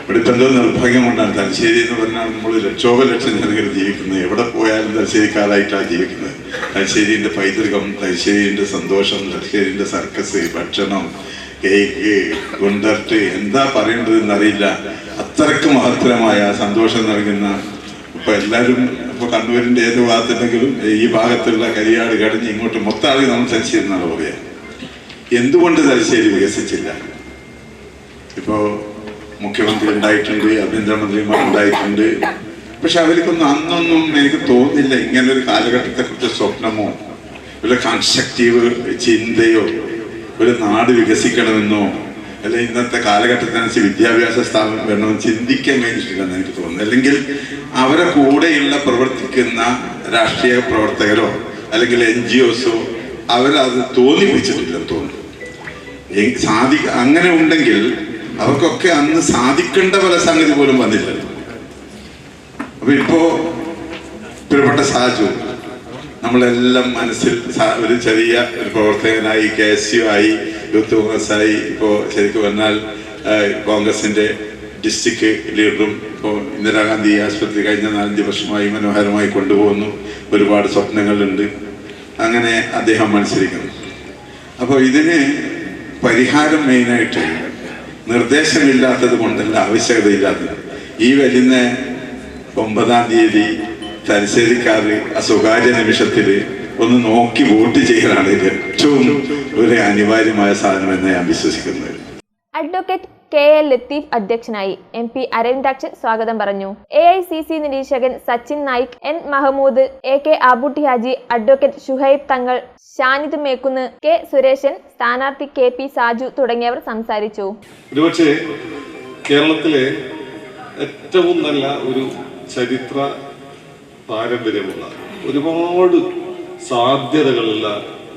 ഇവിടുത്തെ എന്തോ നിർഭാഗ്യമുണ്ടാണ്. തലശ്ശേരി എന്ന് പറഞ്ഞാൽ നമ്മൾ ലക്ഷോപലക്ഷം ജനങ്ങൾ ജീവിക്കുന്നത്. എവിടെ പോയാലും തലശ്ശേരിക്കാരായിട്ടാണ് ജീവിക്കുന്നത്. തലശ്ശേരിൻ്റെ പൈതൃകം, തലശ്ശേരിൻ്റെ സന്തോഷം, തലശ്ശേരിൻ്റെ സർക്കസ്, ഭക്ഷണം, കേക്ക്, കൊണ്ടർട്ട്, എന്താ പറയേണ്ടതെന്നറിയില്ല. അത്രയ്ക്ക് മഹത്തരമായ സന്തോഷം നൽകുന്ന, ഇപ്പോൾ എല്ലാവരും ഇപ്പോൾ കണ്ണൂരിൻ്റെ ഏത് ഭാഗത്തുണ്ടെങ്കിലും ഈ ഭാഗത്തുള്ള കരിയാട് കടഞ്ഞ് ഇങ്ങോട്ട് മൊത്തം ആളുകൾ നമ്മൾ തലശ്ശേരി എന്നാണ് പറയാം. എന്തുകൊണ്ട് തലശ്ശേരി വികസിച്ചില്ല? ഇപ്പോൾ മുഖ്യമന്ത്രി ഉണ്ടായിട്ടുണ്ട്, ആഭ്യന്തരമന്ത്രിമാർ ഉണ്ടായിട്ടുണ്ട്. പക്ഷെ അവർക്കൊന്നും അന്നൊന്നും എനിക്ക് തോന്നുന്നില്ല ഇങ്ങനൊരു കാലഘട്ടത്തെക്കുറിച്ച് സ്വപ്നമോ ഒരു കൺസ്ട്രക്റ്റീവ് ചിന്തയോ ഒരു നാട് വികസിക്കണമെന്നോ അല്ലെ ഇന്നത്തെ കാലഘട്ടത്തിനനുസരിച്ച് വിദ്യാഭ്യാസ സ്ഥാപനം വേണമെന്ന് ചിന്തിക്കാൻ കഴിഞ്ഞിട്ടില്ലെന്ന് എനിക്ക് തോന്നുന്നു. അല്ലെങ്കിൽ അവരെ കൂടെയുള്ള പ്രവർത്തിക്കുന്ന രാഷ്ട്രീയ പ്രവർത്തകരോ അല്ലെങ്കിൽ NGOസോ അവരത് തോന്നിപ്പിച്ചിട്ടില്ലെന്ന് തോന്നുന്നു. അങ്ങനെ ഉണ്ടെങ്കിൽ അവർക്കൊക്കെ അന്ന് സാധിക്കേണ്ട പല സംഗതി പോലും വന്നില്ലല്ലോ. അപ്പൊ ഇപ്പോ പ്രിയപ്പെട്ട സാജു നമ്മളെല്ലാം മനസ്സിൽ ഒരു ചെറിയ ഒരു പ്രവർത്തകനായി, KSU ആയി, യൂത്ത് കോൺഗ്രസ്സായി, ഇപ്പോൾ ശരിക്കും പറഞ്ഞാൽ കോൺഗ്രസിന്റെ ഡിസ്ട്രിക്ട് ലീഡറും ഇപ്പോൾ ഇന്ദിരാഗാന്ധി ആശുപത്രി കഴിഞ്ഞ 4-5 വർഷമായി മനോഹരമായി കൊണ്ടുപോകുന്നു. ഒരുപാട് സ്വപ്നങ്ങളുണ്ട്. അങ്ങനെ അദ്ദേഹം മത്സരിക്കുന്നു. അപ്പോൾ ഇതിന് പരിഹാരം മെയിനായിട്ട് നിർദ്ദേശമില്ലാത്തത് കൊണ്ടല്ല, ആവശ്യകതയില്ലാത്തത്. ഈ വരുന്ന 9-ാം തീയതി തലശ്ശേരിക്കാർ സ്വകാര്യ നിമിഷത്തിൽ ഒന്ന് നോക്കി വോട്ട് ചെയ്യലാണ് ഏറ്റവും ഒരു അനിവാര്യമായ സാധനമെന്ന് ഞാൻ വിശ്വസിക്കുന്നത്. അഡ്വക്കേറ്റ് KL ലത്തീഫ് അധ്യക്ഷനായി. MP അരവിന്ദാക്ഷൻ സ്വാഗതം പറഞ്ഞു. AICC നിരീക്ഷകൻ Sachin Naik, N Mahmood, AK Abootty Haji, advocate Shuhaib Thangal, Shanid Mekkunnu, K Sureshan, സ്ഥാനാർത്ഥി KP സാജു തുടങ്ങിയവർ സംസാരിച്ചു. ഒരുപക്ഷെ കേരളത്തിലെ ഏറ്റവും നല്ല ഒരു ചരിത്ര പാരമ്പര്യമുള്ള ഒരുപാട് സാധ്യതകളുള്ള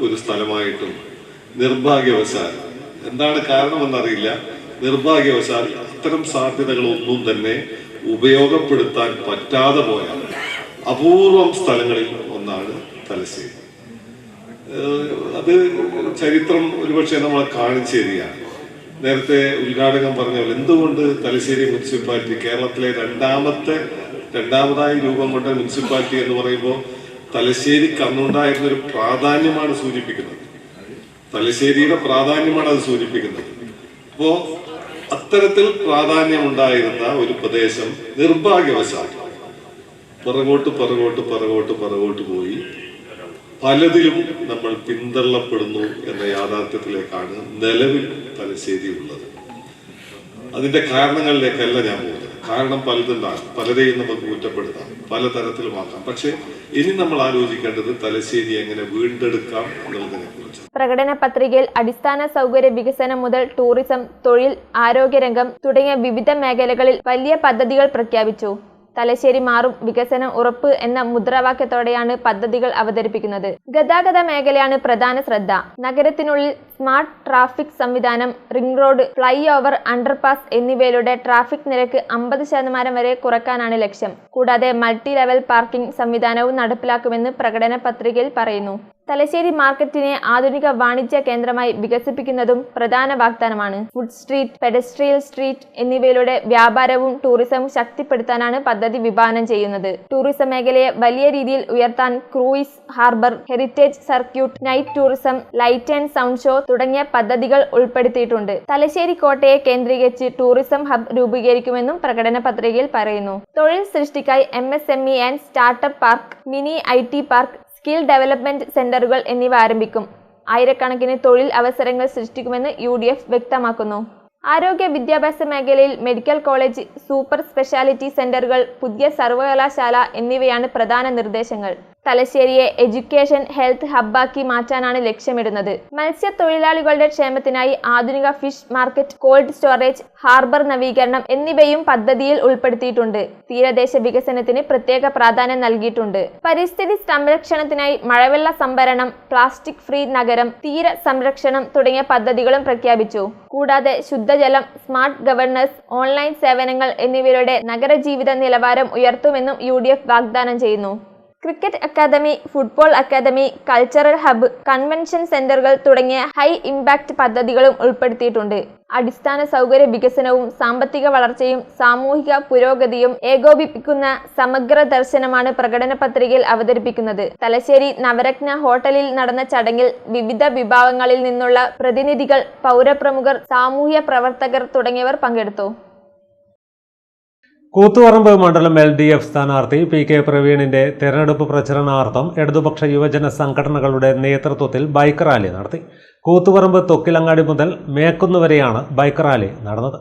ഒരു സ്ഥലമായിട്ടും നിർഭാഗ്യവശാൽ, എന്താണ് കാരണമെന്നറിയില്ല, നിർഭാഗ്യവശാൽ അത്തരം സാധ്യതകളൊന്നും തന്നെ ഉപയോഗപ്പെടുത്താൻ പറ്റാതെ പോയ അപൂർവം സ്ഥലങ്ങളിൽ ഒന്നാണ് തലശ്ശേരി. അത് ചരിത്രം ഒരുപക്ഷെ നമ്മളെ കാണിച്ചു തരികയാണ്. നേരത്തെ ഉദ്ഘാടകൻ പറഞ്ഞ പോലെ എന്തുകൊണ്ട് തലശ്ശേരി മുനിസിപ്പാലിറ്റി കേരളത്തിലെ രണ്ടാമതായി രൂപം കൊണ്ട മുനിസിപ്പാലിറ്റി എന്ന് പറയുമ്പോൾ തലശ്ശേരിക്ക് അന്നുണ്ടായിരുന്നൊരു പ്രാധാന്യമാണ് സൂചിപ്പിക്കുന്നത്. തലശ്ശേരിയുടെ പ്രാധാന്യമാണ് അത് സൂചിപ്പിക്കുന്നത്. അപ്പോ അത്തരത്തിൽ പ്രാധാന്യമുണ്ടായിരുന്ന ഒരു പ്രദേശം നിർഭാഗ്യവശാൽ പിറകോട്ട് പോയി പലതിലും നമ്മൾ പിന്തള്ളപ്പെടുന്നു എന്ന യാഥാർത്ഥ്യത്തിലേക്കാണ് നിലവിൽ തലശ്ശേരി ഉള്ളത്. അതിന്റെ കാരണങ്ങളിലേക്കല്ല ഞാൻ പോകുന്നത്. കാരണം പലതുണ്ടാകും, പലരെയും നമുക്ക് കുറ്റപ്പെടുത്താം, പലതരത്തിലുമാക്കാം. പക്ഷെ ഇനി നമ്മൾ ആലോചിക്കേണ്ടത് തലശ്ശേരി എങ്ങനെ വീണ്ടെടുക്കാം എന്നുള്ളതിനെ കുറിച്ച്. പ്രകടന പത്രികയിൽ അടിസ്ഥാന സൗകര്യ വികസനം മുതൽ ടൂറിസം, തൊഴിൽ, ആരോഗ്യരംഗം തുടങ്ങിയ വിവിധ മേഖലകളിൽ വലിയ പദ്ധതികൾ പ്രഖ്യാപിച്ചു. തലശ്ശേരി മാറും, വികസനം ഉറപ്പ് എന്ന മുദ്രാവാക്യത്തോടെയാണ് പദ്ധതികൾ അവതരിപ്പിക്കുന്നത്. ഗതാഗത മേഖലയാണ് പ്രധാന ശ്രദ്ധ. നഗരത്തിനുള്ളിൽ സ്മാർട്ട് ട്രാഫിക് സംവിധാനം, ring road, fly over, underpass എന്നിവയിലൂടെ ട്രാഫിക് നിരക്ക് 50% വരെ കുറക്കാനാണ് ലക്ഷ്യം. കൂടാതെ മൾട്ടി ലെവൽ പാർക്കിംഗ് സംവിധാനവും നടപ്പിലാക്കുമെന്ന് പ്രകടന പത്രികയിൽ പറയുന്നു. തലശ്ശേരി മാർക്കറ്റിനെ ആധുനിക വാണിജ്യ കേന്ദ്രമായി വികസിപ്പിക്കുന്നതും പ്രധാന വാഗ്ദാനമാണ്. ഫുഡ് സ്ട്രീറ്റ്, പെഡസ്ട്രിയൽ സ്ട്രീറ്റ് എന്നിവയിലൂടെ വ്യാപാരവും ടൂറിസവും ശക്തിപ്പെടുത്താനാണ് പദ്ധതി വിഭാവനം ചെയ്യുന്നത്. ടൂറിസം മേഖലയെ വലിയ രീതിയിൽ ഉയർത്താൻ cruise, harbour, heritage circuit, night tourism, light and sound show തുടങ്ങിയ പദ്ധതികൾ ഉൾപ്പെടുത്തിയിട്ടുണ്ട്. തലശ്ശേരി കോട്ടയെ കേന്ദ്രീകരിച്ച് ടൂറിസം ഹബ് രൂപീകരിക്കുമെന്നും പ്രകടന പത്രികയിൽ പറയുന്നു. തൊഴിൽ സൃഷ്ടിക്കായി MSME and startup park, mini IT park, skill development സെന്ററുകൾ എന്നിവ ആരംഭിക്കും. ആയിരക്കണക്കിന് തൊഴിൽ അവസരങ്ങൾ സൃഷ്ടിക്കുമെന്ന് UDF വ്യക്തമാക്കുന്നു. ആരോഗ്യ വിദ്യാഭ്യാസ മേഖലയിൽ മെഡിക്കൽ കോളേജ്, സൂപ്പർ സ്പെഷ്യാലിറ്റി സെന്ററുകൾ, പുതിയ സർവകലാശാല എന്നിവയാണ് പ്രധാന നിർദ്ദേശങ്ങൾ. തലശ്ശേരിയെ എഡ്യൂക്കേഷൻ ഹെൽത്ത് ഹബ്ബാക്കി മാറ്റാനാണ് ലക്ഷ്യമിടുന്നത്. മത്സ്യത്തൊഴിലാളികളുടെ ക്ഷേമത്തിനായി ആധുനിക fish market, cold storage, harbour നവീകരണം എന്നിവയും പദ്ധതിയിൽ ഉൾപ്പെടുത്തിയിട്ടുണ്ട്. തീരദേശ വികസനത്തിന് പ്രത്യേക പ്രാധാന്യം നൽകിയിട്ടുണ്ട്. പരിസ്ഥിതി സംരക്ഷണത്തിനായി മഴവെള്ള സംഭരണം, പ്ലാസ്റ്റിക് ഫ്രീ നഗരം, തീര സംരക്ഷണം തുടങ്ങിയ പദ്ധതികളും പ്രഖ്യാപിച്ചു. കൂടാതെ ശുദ്ധജലം, സ്മാർട്ട് ഗവർണൻസ്, ഓൺലൈൻ സേവനങ്ങൾ എന്നിവയുടെ നഗരജീവിത നിലവാരം ഉയർത്തുമെന്നും UDF വാഗ്ദാനം ചെയ്യുന്നു. Cricket academy, football academy, cultural hub, convention സെന്ററുകൾ തുടങ്ങിയ ഹൈ ഇമ്പാക്ട് പദ്ധതികളും ഉൾപ്പെടുത്തിയിട്ടുണ്ട്. അടിസ്ഥാന സൗകര്യ വികസനവും സാമ്പത്തിക വളർച്ചയും സാമൂഹിക പുരോഗതിയും ഏകോപിപ്പിക്കുന്ന സമഗ്ര ദർശനമാണ് പ്രകടന പത്രികയിൽ അവതരിപ്പിക്കുന്നത്. തലശ്ശേരി നവരത്ന ഹോട്ടലിൽ നടന്ന ചടങ്ങിൽ വിവിധ വിഭാഗങ്ങളിൽ നിന്നുള്ള പ്രതിനിധികൾ, പൗരപ്രമുഖർ, സാമൂഹ്യ പ്രവർത്തകർ തുടങ്ങിയവർ പങ്കെടുത്തു. കൂത്തുപറമ്പ് മണ്ഡലം LDF സ്ഥാനാർത്ഥി PK പ്രവീണിന്റെ തെരഞ്ഞെടുപ്പ് പ്രചരണാർത്ഥം ഇടതുപക്ഷ യുവജന സംഘടനകളുടെ നേതൃത്വത്തിൽ ബൈക്ക് റാലി നടത്തി. കൂത്തുപറമ്പ് തൊക്കിലങ്ങാടി മുതൽ മേക്കുന്ന് വരെയാണ് ബൈക്ക് റാലി നടന്നത്.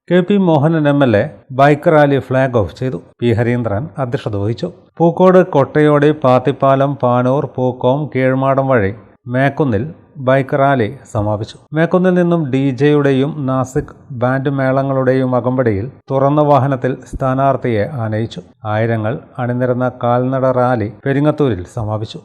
KP Mohanan MLA bike rally flag off ചെയ്തു. P ഹരീന്ദ്രൻ അധ്യക്ഷത വഹിച്ചു. പൂക്കോട്, കൊട്ടയോടി, പാത്തിപ്പാലം, പാനൂർ, പൂക്കോം, കീഴ്മാടം വഴി മേക്കുന്നിൽ ബൈക്ക് റാലി സമാപിച്ചു. മേക്കുന്നിൽ നിന്നും DJയുടെയും നാസിക് ബാൻഡ് മേളങ്ങളുടെയും അകമ്പടിയിൽ തുറന്ന വാഹനത്തിൽ സ്ഥാനാർത്ഥിയെ ആനയിച്ചു. ആയിരങ്ങൾ അണിനിരന്ന കാൽനട റാലി പെരിങ്ങത്തൂരിൽ സമാപിച്ചു.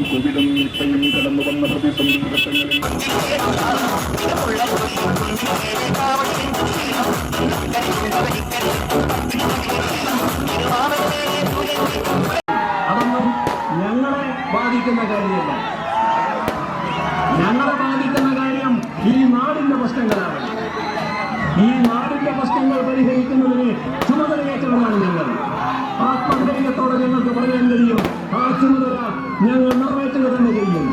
കോവിഡും നിപ്പയും കടന്നു വന്ന പ്രതിസന്ധി ഘട്ടങ്ങളിൽ അതൊന്നും ഞങ്ങളെ ബാധിക്കുന്ന കാര്യമല്ല. ഞങ്ങളെ ബാധിക്കുന്ന കാര്യം ഈ നാടിന്റെ പ്രശ്നങ്ങളാണ്. ഈ നാടിന്റെ പ്രശ്നങ്ങൾ പരിഹരിക്കുന്നതിന് ചുമതലയേറ്റവരാണ് ഞങ്ങൾ. ആത്മധൈര്യത്തോടെ ഞങ്ങൾക്ക് പറയാൻ കഴിയും, ആ ചുമതല ഞങ്ങൾ നിറവേറ്റുക തന്നെ ചെയ്യും.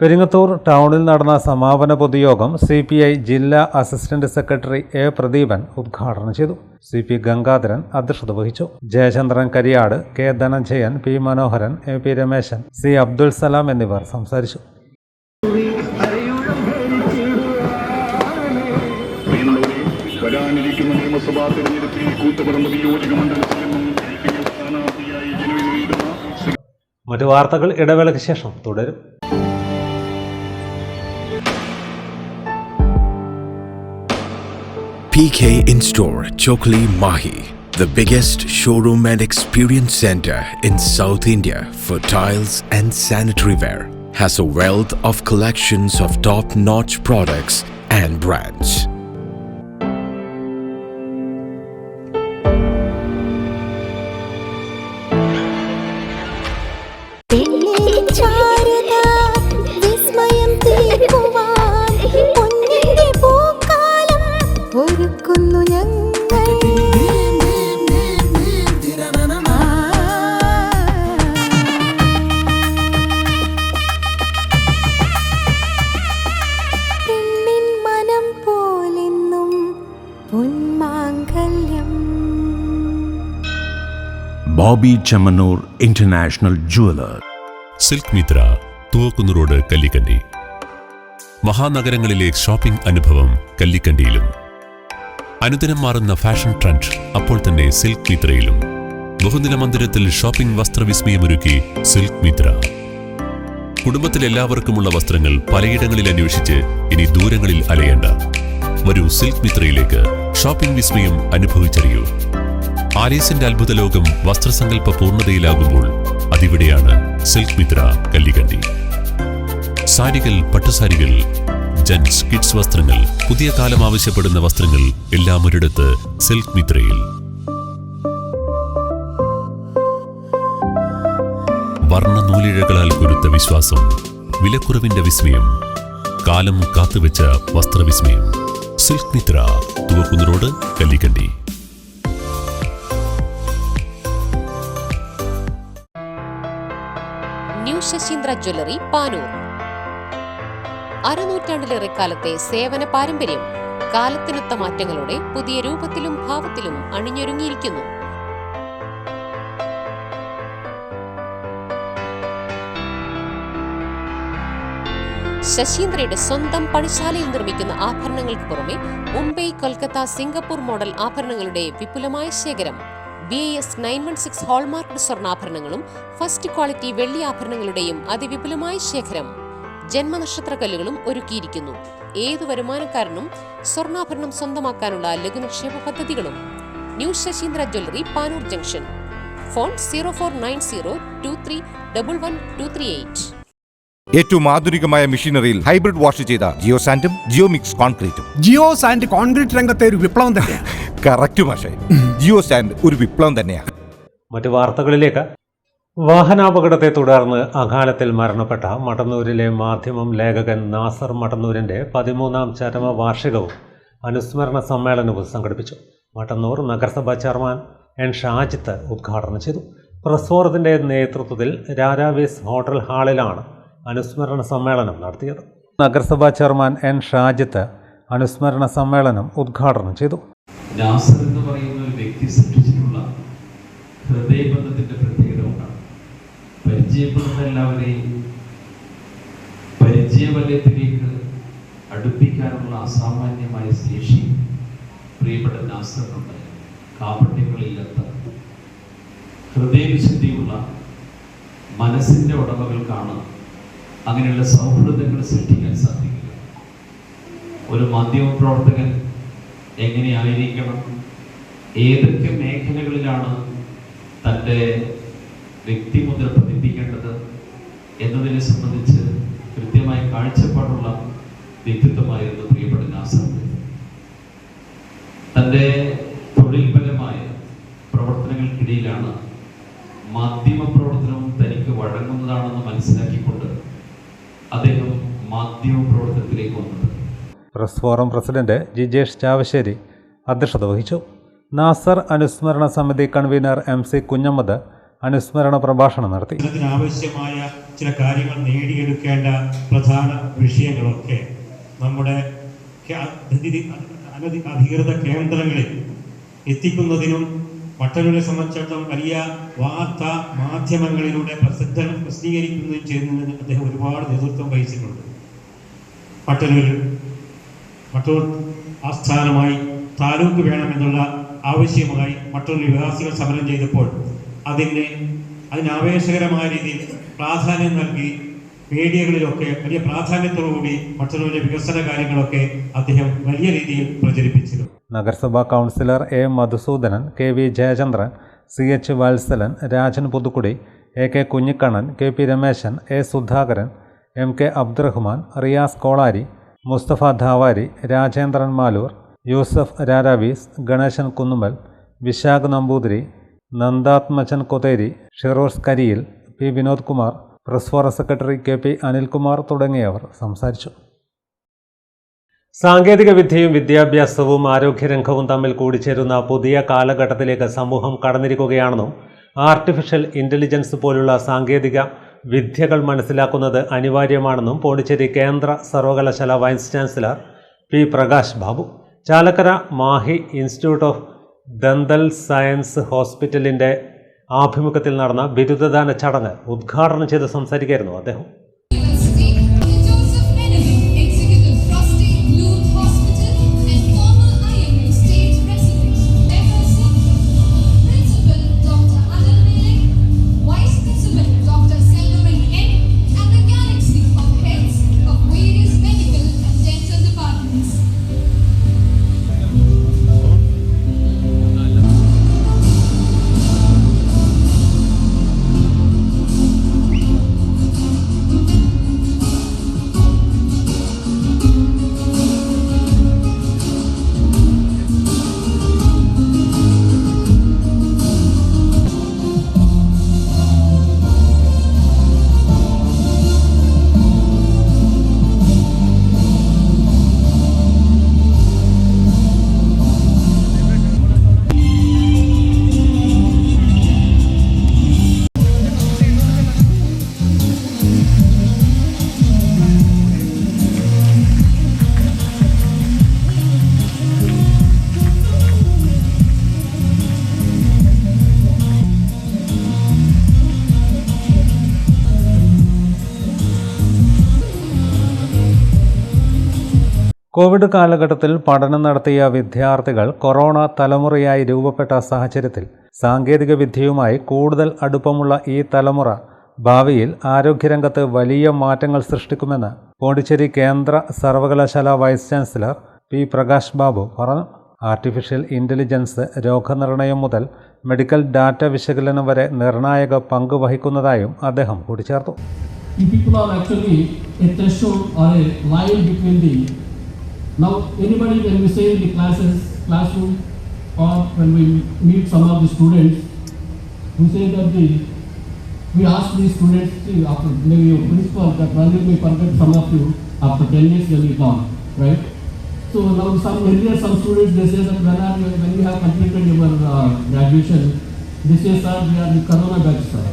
പെരിങ്ങത്തൂർ ടൗണിൽ നടന്ന സമാപന പൊതുയോഗം CPI ജില്ലാ അസിസ്റ്റന്റ് സെക്രട്ടറി A. പ്രദീപൻ ഉദ്ഘാടനം ചെയ്തു. CP ഗംഗാധരൻ അധ്യക്ഷത വഹിച്ചു. ജയചന്ദ്രൻ കരിയാട്, K. ധനഞ്ജയൻ, P. മനോഹരൻ, AP രമേശൻ, C. അബ്ദുൽ സലാം എന്നിവർ സംസാരിച്ചു. വരാനിരിക്കുന്ന നിയമസഭാ തെരഞ്ഞെടുപ്പിൽ കൂത്തുപറമ്പ് നിയോജക മണ്ഡലത്തിൽ നിന്നും സ്ഥാനാർത്ഥിയായി ജനവിധിയിടുന്ന മറ്റു വാർത്തകൾ ഇടവേളയ്ക്ക് ശേഷം തുടരും. PK In-Store Chokli Mahi, the biggest showroom and experience center in South India for tiles and sanitary ware, has a wealth of collections of top-notch products and brands. Bobby Chemmanur international jeweller. Silk Mitra, Thuvakkunnu road, Kallikandi. മഹാനഗരങ്ങളിലെ shopping അനുഭവം കല്ലിക്കണ്ടിയിലും. അനുദിനം മാറുന്ന fashion trend അപ്പോൾ തന്നെ silk മിത്രയിലും. ബഹുനില മന്ദിരത്തിൽ shopping വസ്ത്രവിസ്മയമൊരുക്കി silk Mitra. കുടുംബത്തിലെല്ലാവർക്കുമുള്ള വസ്ത്രങ്ങൾ പലയിടങ്ങളിൽ അന്വേഷിച്ച് ഇനി ദൂരങ്ങളിൽ അലയേണ്ട. വരൂ സിൽക്ക് മിത്രയിലേക്ക്. ഷോപ്പിംഗ് വിസ്മയം അനുഭവിച്ചറിയൂ. ആലീസിന്റെ അത്ഭുത ലോകം വസ്ത്രസങ്കല്പ പൂർണ്ണതയിലാകുമ്പോൾ അതിവിടെയാണ് സിൽക്ക് മിത്ര, കല്ലിക്കണ്ടി. സാരികൾ, പട്ടുസാരികൾ, ജെന്റ്സ്, കിഡ്സ് വസ്ത്രങ്ങൾ, പുതിയ കാലം ആവശ്യപ്പെടുന്ന വസ്ത്രങ്ങൾ എല്ലാം ഒരിടത്ത് സിൽക്ക് മിത്രയിൽ. വർണ്ണ നൂലിഴകളാൽ കുരുത്ത വിശ്വാസം, വിലക്കുറവിന്റെ വിസ്മയം, കാലം കാത്തുവെച്ച വസ്ത്രവിസ്മയം. Silk Mitra, Thuvakkunnu road, Kallikandi. New Sasheendra jewellery, Panoor. അരനൂറ്റാണ്ടിലേറെ കാലത്തെ സേവന പാരമ്പര്യം കാലത്തിനൊത്ത മാറ്റങ്ങളോടെ പുതിയ രൂപത്തിലും ഭാവത്തിലും അണിഞ്ഞൊരുങ്ങിയിരിക്കുന്നു. ശശീന്ദ്രയുടെ സ്വന്തം പണിശാലയിൽ നിർമ്മിക്കുന്ന ആഭരണങ്ങൾക്ക് പുറമെ മുംബൈ, കൊൽക്കത്ത, സിംഗപ്പൂർ മോഡൽ ആഭരണങ്ങളുടെ വിപുലമായ ശേഖരം. BIS 916 ഹോൾമാർക്ക് സ്വർണ്ണാഭരണങ്ങളും ഫസ്റ്റ് ക്വാളിറ്റി വെള്ളി ആഭരണങ്ങളുടെയും അതിവിപുലമായ ശേഖരം. ജന്മനക്ഷത്രക്കല്ലുകളും ഒരുക്കിയിരിക്കുന്നു. ഏതു വരുമാനക്കാരനും സ്വർണ്ണാഭരണം സ്വന്തമാക്കാനുള്ള ലഘുനിക്ഷേപ പദ്ധതികളും. New Sasheendra jewellery, Panoor junction. Phone 049023112238. ഏറ്റവും ആധുനികമായ മെഷീനറിയിൽ ഹൈബ്രിഡ് വാഷ് ചെയ്ത ജിയോ സാൻഡും ജിയോ മിക്സ് കോൺക്രീറ്റും. ജിയോ സാൻഡ് കോൺക്രീറ്റ് രംഗത്തെ ഒരു വിപ്ലവം തന്നെയാണ്. കറക്റ്റ് മാഷേ. ജിയോ സ്റ്റാൻഡ് ഒരു വിപ്ലവം തന്നെയാണ്. മറ്റു വാർത്തകളിലേക്ക്. വാഹനാപകടത്തെ തുടർന്ന് അകാലത്തിൽ മരണപ്പെട്ട മട്ടന്നൂരിലെ മാധ്യമം ലേഖകൻ നാസർ മട്ടന്നൂരിൻ്റെ 13ാം ചരമവാർഷികവും അനുസ്മരണ സമ്മേളനവും സംഘടിപ്പിച്ചു. മട്ടന്നൂർ നഗരസഭാ ചെയർമാൻ എൻ ഷാജിത്ത് ഉദ്ഘാടനം ചെയ്തു. പ്രസ് ഫോറത്തിൻ്റെ നേതൃത്വത്തിൽ രാരാവേസ് ഹോട്ടൽ ഹാളിലാണ് അനുസ്മരണ സമ്മേളനം നടത്തിയത്. നഗരസഭാ ചെയർമാൻ എൻ ഷാജിത്ത് അനുസ്മരണ സമ്മേളനം ഉദ്ഘാടനം ചെയ്തു. നാസർ എന്ന് പറയുന്ന ഒരു വ്യക്തി സൃഷ്ടിച്ചിട്ടുള്ള ഹൃദയബന്ധത്തിൻ്റെ പ്രത്യേകത കൊണ്ടാണ് പരിചയപ്പെടുന്ന എല്ലാവരെയും പരിചയവലയത്തിലേക്ക് അടുപ്പിക്കാനുള്ള അസാമാന്യമായ ശേഷി പ്രിയപ്പെട്ട നാസറിനുണ്ട്. കാപട്യങ്ങളില്ലാത്ത ഹൃദയവിശുദ്ധിയുള്ള മനസ്സിൻ്റെ ഉടമകൾക്കാണ് അങ്ങനെയുള്ള സൗഹൃദങ്ങൾ സൃഷ്ടിക്കാൻ സാധിക്കുക. ഒരു മാധ്യമപ്രവർത്തകൻ എങ്ങനെയായിരിക്കണം, ഏതൊക്കെ മേഖലകളിലാണ് തൻ്റെ വ്യക്തിമുദ്ര പതിപ്പിക്കേണ്ടത് എന്നതിനെ സംബന്ധിച്ച് കൃത്യമായ കാഴ്ചപ്പാടുള്ള വ്യക്തിത്വമായിരുന്നു പ്രിയപ്പെട്ട നാസർ. തൻ്റെ തൊഴിൽപരമായ പ്രവർത്തനങ്ങൾക്കിടയിലാണ് മാധ്യമപ്രവർത്തനവും തനിക്ക് വഴങ്ങുന്നതാണെന്ന് മനസ്സിലാക്കിക്കൊണ്ട് അദ്ദേഹം മാധ്യമപ്രവർത്തനത്തിലേക്ക് വന്നത്. Press forum president Jijesh Chavassery അധ്യക്ഷത വഹിച്ചു. നാസർ അനുസ്മരണ സമിതി കൺവീനർ MC കുഞ്ഞമ്മദ് അനുസ്മരണ പ്രഭാഷണം നടത്തി. ആവശ്യമായ ചില കാര്യങ്ങൾ നേടിയെടുക്കേണ്ട പ്രധാന വിഷയങ്ങളൊക്കെ നമ്മുടെ അധികൃത കേന്ദ്രങ്ങളിൽ എത്തിക്കുന്നതിനും മട്ടന്നൂരിനെ സംബന്ധിച്ചിടത്തോളം വലിയ വാർത്താ മാധ്യമങ്ങളിലൂടെ പ്രസിദ്ധീകരിക്കുന്നതും ചെയ്യുന്നതിന് അദ്ദേഹം ഒരുപാട് നേതൃത്വം വഹിച്ചിട്ടുണ്ട്. മട്ടന്നൂർ ആസ്ഥാനമായി താലൂക്ക് വേണമെന്നുള്ള ആവശ്യമായി മട്ടന്നൂർ നിവാസികൾ സമരം ചെയ്തപ്പോൾ അതിനാവേശകരമായ രീതിയിൽ പ്രാധാന്യം നൽകി മീഡിയകളിലൊക്കെ വലിയ പ്രാധാന്യത്തോടുകൂടി മട്ടന്നൂരിലെ വികസന കാര്യങ്ങളൊക്കെ അദ്ദേഹം വലിയ രീതിയിൽ പ്രചരിപ്പിച്ചിരുന്നു. നഗരസഭാ councillor A Madhusoodanan, KV Jayachandran, CH Valsalan, Rajan Puthukkudi, AK Kunhikannan, KP Rameshan, A Sudhakaran, MK Abdurahman, Riyas Kolari, Musthafa Dhavari, Rajendran Maloor, Yusuf Raravees, Ganeshan Kunnummal, Vishakh Namboothiri, Nandathmajan Kotheri, Shiroz Kariyil, P Vinod Kumar, press forum secretary KP Anilkumar തുടങ്ങിയവർ സംസാരിച്ചു. സാങ്കേതിക വിദ്യയും വിദ്യാഭ്യാസവും ആരോഗ്യരംഗവും തമ്മിൽ കൂടിച്ചേരുന്ന പുതിയ കാലഘട്ടത്തിലേക്ക് സമൂഹം കടന്നിരിക്കുകയാണെന്നും ആർട്ടിഫിഷ്യൽ ഇൻ്റലിജൻസ് പോലുള്ള സാങ്കേതിക വിദ്യകൾ മനസ്സിലാക്കുന്നത് അനിവാര്യമാണെന്നും പോണ്ടിച്ചേരി കേന്ദ്ര സർവകലാശാല vice chancellor P Prakash Babu Chalakkara Mahe institute of dental science ഹോസ്പിറ്റലിൻ്റെ ആഭിമുഖ്യത്തിൽ നടന്ന ബിരുദദാന ചടങ്ങ് ഉദ്ഘാടനം ചെയ്ത് സംസാരിക്കുകയായിരുന്നു അദ്ദേഹം. കോവിഡ് കാലഘട്ടത്തിൽ പഠനം നടത്തിയ വിദ്യാർത്ഥികൾ കൊറോണ തലമുറയായി രൂപപ്പെട്ട സാഹചര്യത്തിൽ സാങ്കേതിക വിദ്യയുമായി കൂടുതൽ അടുപ്പമുള്ള ഈ തലമുറ ഭാവിയിൽ ആരോഗ്യരംഗത്ത് വലിയ മാറ്റങ്ങൾ സൃഷ്ടിക്കുമെന്ന് പോണ്ടിച്ചേരി കേന്ദ്ര സർവകലാശാല vice chancellor P Prakash Babu പറഞ്ഞു. ആർട്ടിഫിഷ്യൽ ഇൻ്റലിജൻസ് രോഗനിർണയം മുതൽ മെഡിക്കൽ ഡാറ്റ വിശകലനം വരെ നിർണായക പങ്ക് വഹിക്കുന്നതായും അദ്ദേഹം കൂട്ടിച്ചേർത്തു. Now, anybody when we say in the classroom, or when we meet some of the students who say that we ask these students, after maybe your principal, that when will we forget some of you after 10 years when we gone, right? So now some students, they say that when you have completed your graduation, they say, sir, we are the Corona batch, sir.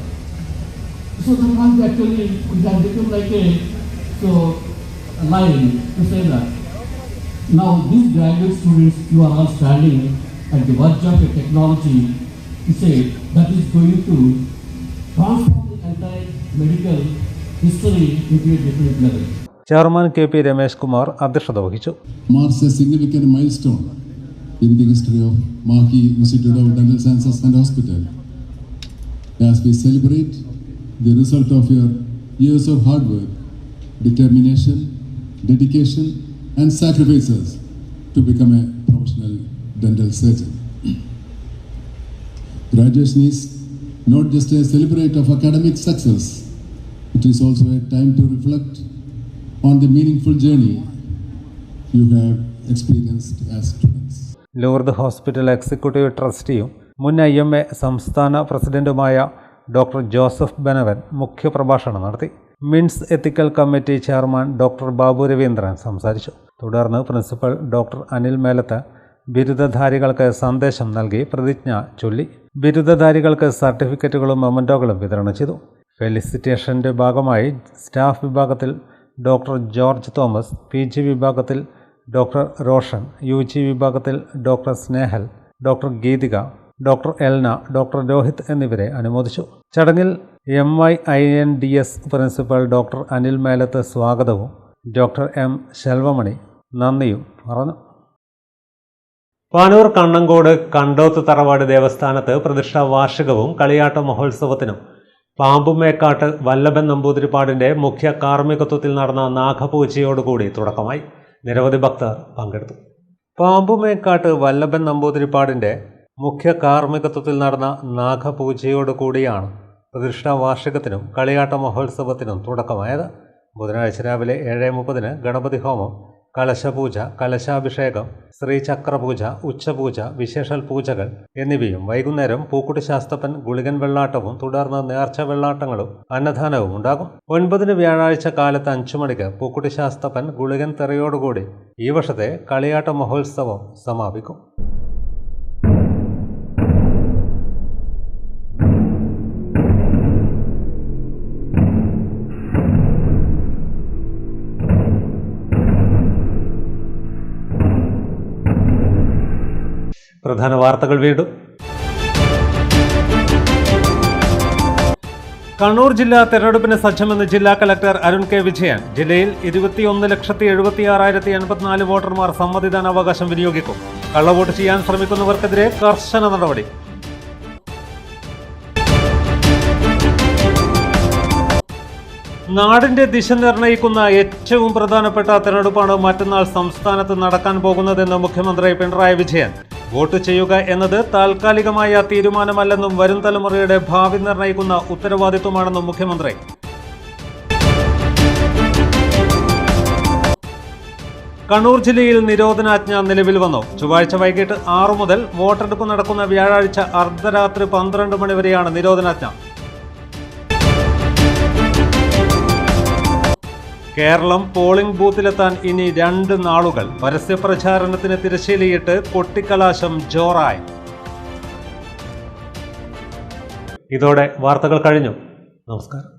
So the one actually, it has become like a line to say that. Now these graduate students, you are all standing at the verge of a technology to say that is going to transform the entire medical history into a different level. Chairman KP Ramesh Kumar അധ്യക്ഷത വഹിച്ചു. Marks a significant milestone in the history of Mahi Institute of Dental Sciences and Hospital. As we celebrate the result of your years of hard work, determination, dedication, and sacrifices to become a professional dental surgeon. Graduation is not just a celebration of academic success, it is also a time to reflect on the meaningful journey you have experienced as students. Lourdes hospital executive ട്രസ്റ്റിയും മുൻ IMA സംസ്ഥാന പ്രസിഡന്റുമായ doctor Joseph Benaven മുഖ്യപ്രഭാഷണം നടത്തി. മിൻസ് ethical committee chairman doctor Babu Raveendran സംസാരിച്ചു. തുടർന്ന് principal doctor Anil Melath ബിരുദധാരികൾക്ക് സന്ദേശം നൽകി പ്രതിജ്ഞ ചൊല്ലി. ബിരുദധാരികൾക്ക് സർട്ടിഫിക്കറ്റുകളും മൊമൻറ്റോകളും വിതരണം ചെയ്തു. ഫെലിസിറ്റേഷൻ്റെ ഭാഗമായി സ്റ്റാഫ് വിഭാഗത്തിൽ ഡോക്ടർ ജോർജ് തോമസ്, PG വിഭാഗത്തിൽ ഡോക്ടർ റോഷൻ, UG വിഭാഗത്തിൽ doctor Snehal, doctor Geethika, doctor Elna, doctor Rohit എന്നിവരെ അനുമോദിച്ചു. ചടങ്ങിൽ MIINDS principal doctor Anil Melath സ്വാഗതവും ഡോക്ടർ M ശെൽവമണി നന്ദിയും പറഞ്ഞു. പാനൂർ കണ്ണങ്കോട് കണ്ടോത്ത് തറവാട് ദേവസ്ഥാനത്ത് പ്രതിഷ്ഠാ വാർഷികവും കളിയാട്ട മഹോത്സവത്തിനും പാമ്പുമേക്കാട്ട് വല്ലഭൻ നമ്പൂതിരിപ്പാടിൻ്റെ മുഖ്യ കാർമ്മികത്വത്തിൽ നടന്ന നാഗപൂജയോടുകൂടി തുടക്കമായി. നിരവധി ഭക്തർ പങ്കെടുത്തു. പാമ്പുമേക്കാട്ട് വല്ലഭൻ നമ്പൂതിരിപ്പാടിൻ്റെ മുഖ്യ കാർമ്മികത്വത്തിൽ നടന്ന നാഗപൂജയോടുകൂടിയാണ് പ്രതിഷ്ഠാ വാർഷികത്തിനും കളിയാട്ട മഹോത്സവത്തിനും തുടക്കമായത്. ബുധനാഴ്ച രാവിലെ 7:30 ഗണപതി ഹോമം, കലശപൂജ, കലശാഭിഷേകം, ശ്രീചക്രപൂജ, ഉച്ചപൂജ, വിശേഷൽ പൂജകൾ എന്നിവയും വൈകുന്നേരം പൂക്കുട്ടി ശാസ്തപ്പൻ ഗുളികൻ വെള്ളാട്ടവും തുടർന്ന് നേർച്ച വെള്ളാട്ടങ്ങളും അന്നദാനവും ഉണ്ടാകും. 9 വ്യാഴാഴ്ച കാലത്ത് 5 മണിക്ക് പൂക്കുട്ടി ശാസ്തപ്പൻ ഗുളികൻ തെറയോടുകൂടി ഈ വർഷത്തെ കളിയാട്ട മഹോത്സവം സമാപിക്കും. പ്രധാന വാർത്തകൾ വീണ്ടും. കണ്ണൂർ ജില്ല തെരഞ്ഞെടുപ്പിന് സജ്ജമെന്ന് ജില്ലാ കലക്ടർ അരുൺ K. വിജയൻ. ജില്ലയിൽ 21,76,084 വോട്ടർമാർ സമ്മതിദാനാവകാശം വിനിയോഗിക്കും. കള്ളവോട്ട് ചെയ്യാൻ ശ്രമിക്കുന്നവർക്കെതിരെ കർശന നടപടി. നാടിന്റെ ദിശ നിർണ്ണയിക്കുന്ന ഏറ്റവും പ്രധാനപ്പെട്ട തെരഞ്ഞെടുപ്പാണ് മറ്റന്നാൾ സംസ്ഥാനത്ത് നടക്കാൻ പോകുന്നതെന്ന് മുഖ്യമന്ത്രി പിണറായി വിജയൻ. വോട്ട് ചെയ്യുക എന്നത് താൽക്കാലികമായ തീരുമാനമല്ലെന്നും വരും തലമുറയുടെ ഭാവി നിർണ്ണയിക്കുന്ന ഉത്തരവാദിത്വമാണെന്നും മുഖ്യമന്ത്രി. കണ്ണൂർ ജില്ലയിൽ നിരോധനാജ്ഞ നിലവിൽ വന്നു. ചൊവ്വാഴ്ച വൈകിട്ട് 6 മുതൽ വോട്ടെടുപ്പ് നടക്കുന്ന വ്യാഴാഴ്ച അർദ്ധരാത്രി 12 മണി വരെയാണ് നിരോധനാജ്ഞ. കേരളം പോളിംഗ് ബൂത്തിലെത്താൻ ഇനി 2 നാളുകൾ. പരസ്യപ്രചാരണത്തിന് തിരശ്ശീലയിട്ട് കൊട്ടിക്കലാശം ജോറായി. ഇതോടെ വാർത്തകൾ കഴിഞ്ഞു. നമസ്കാരം.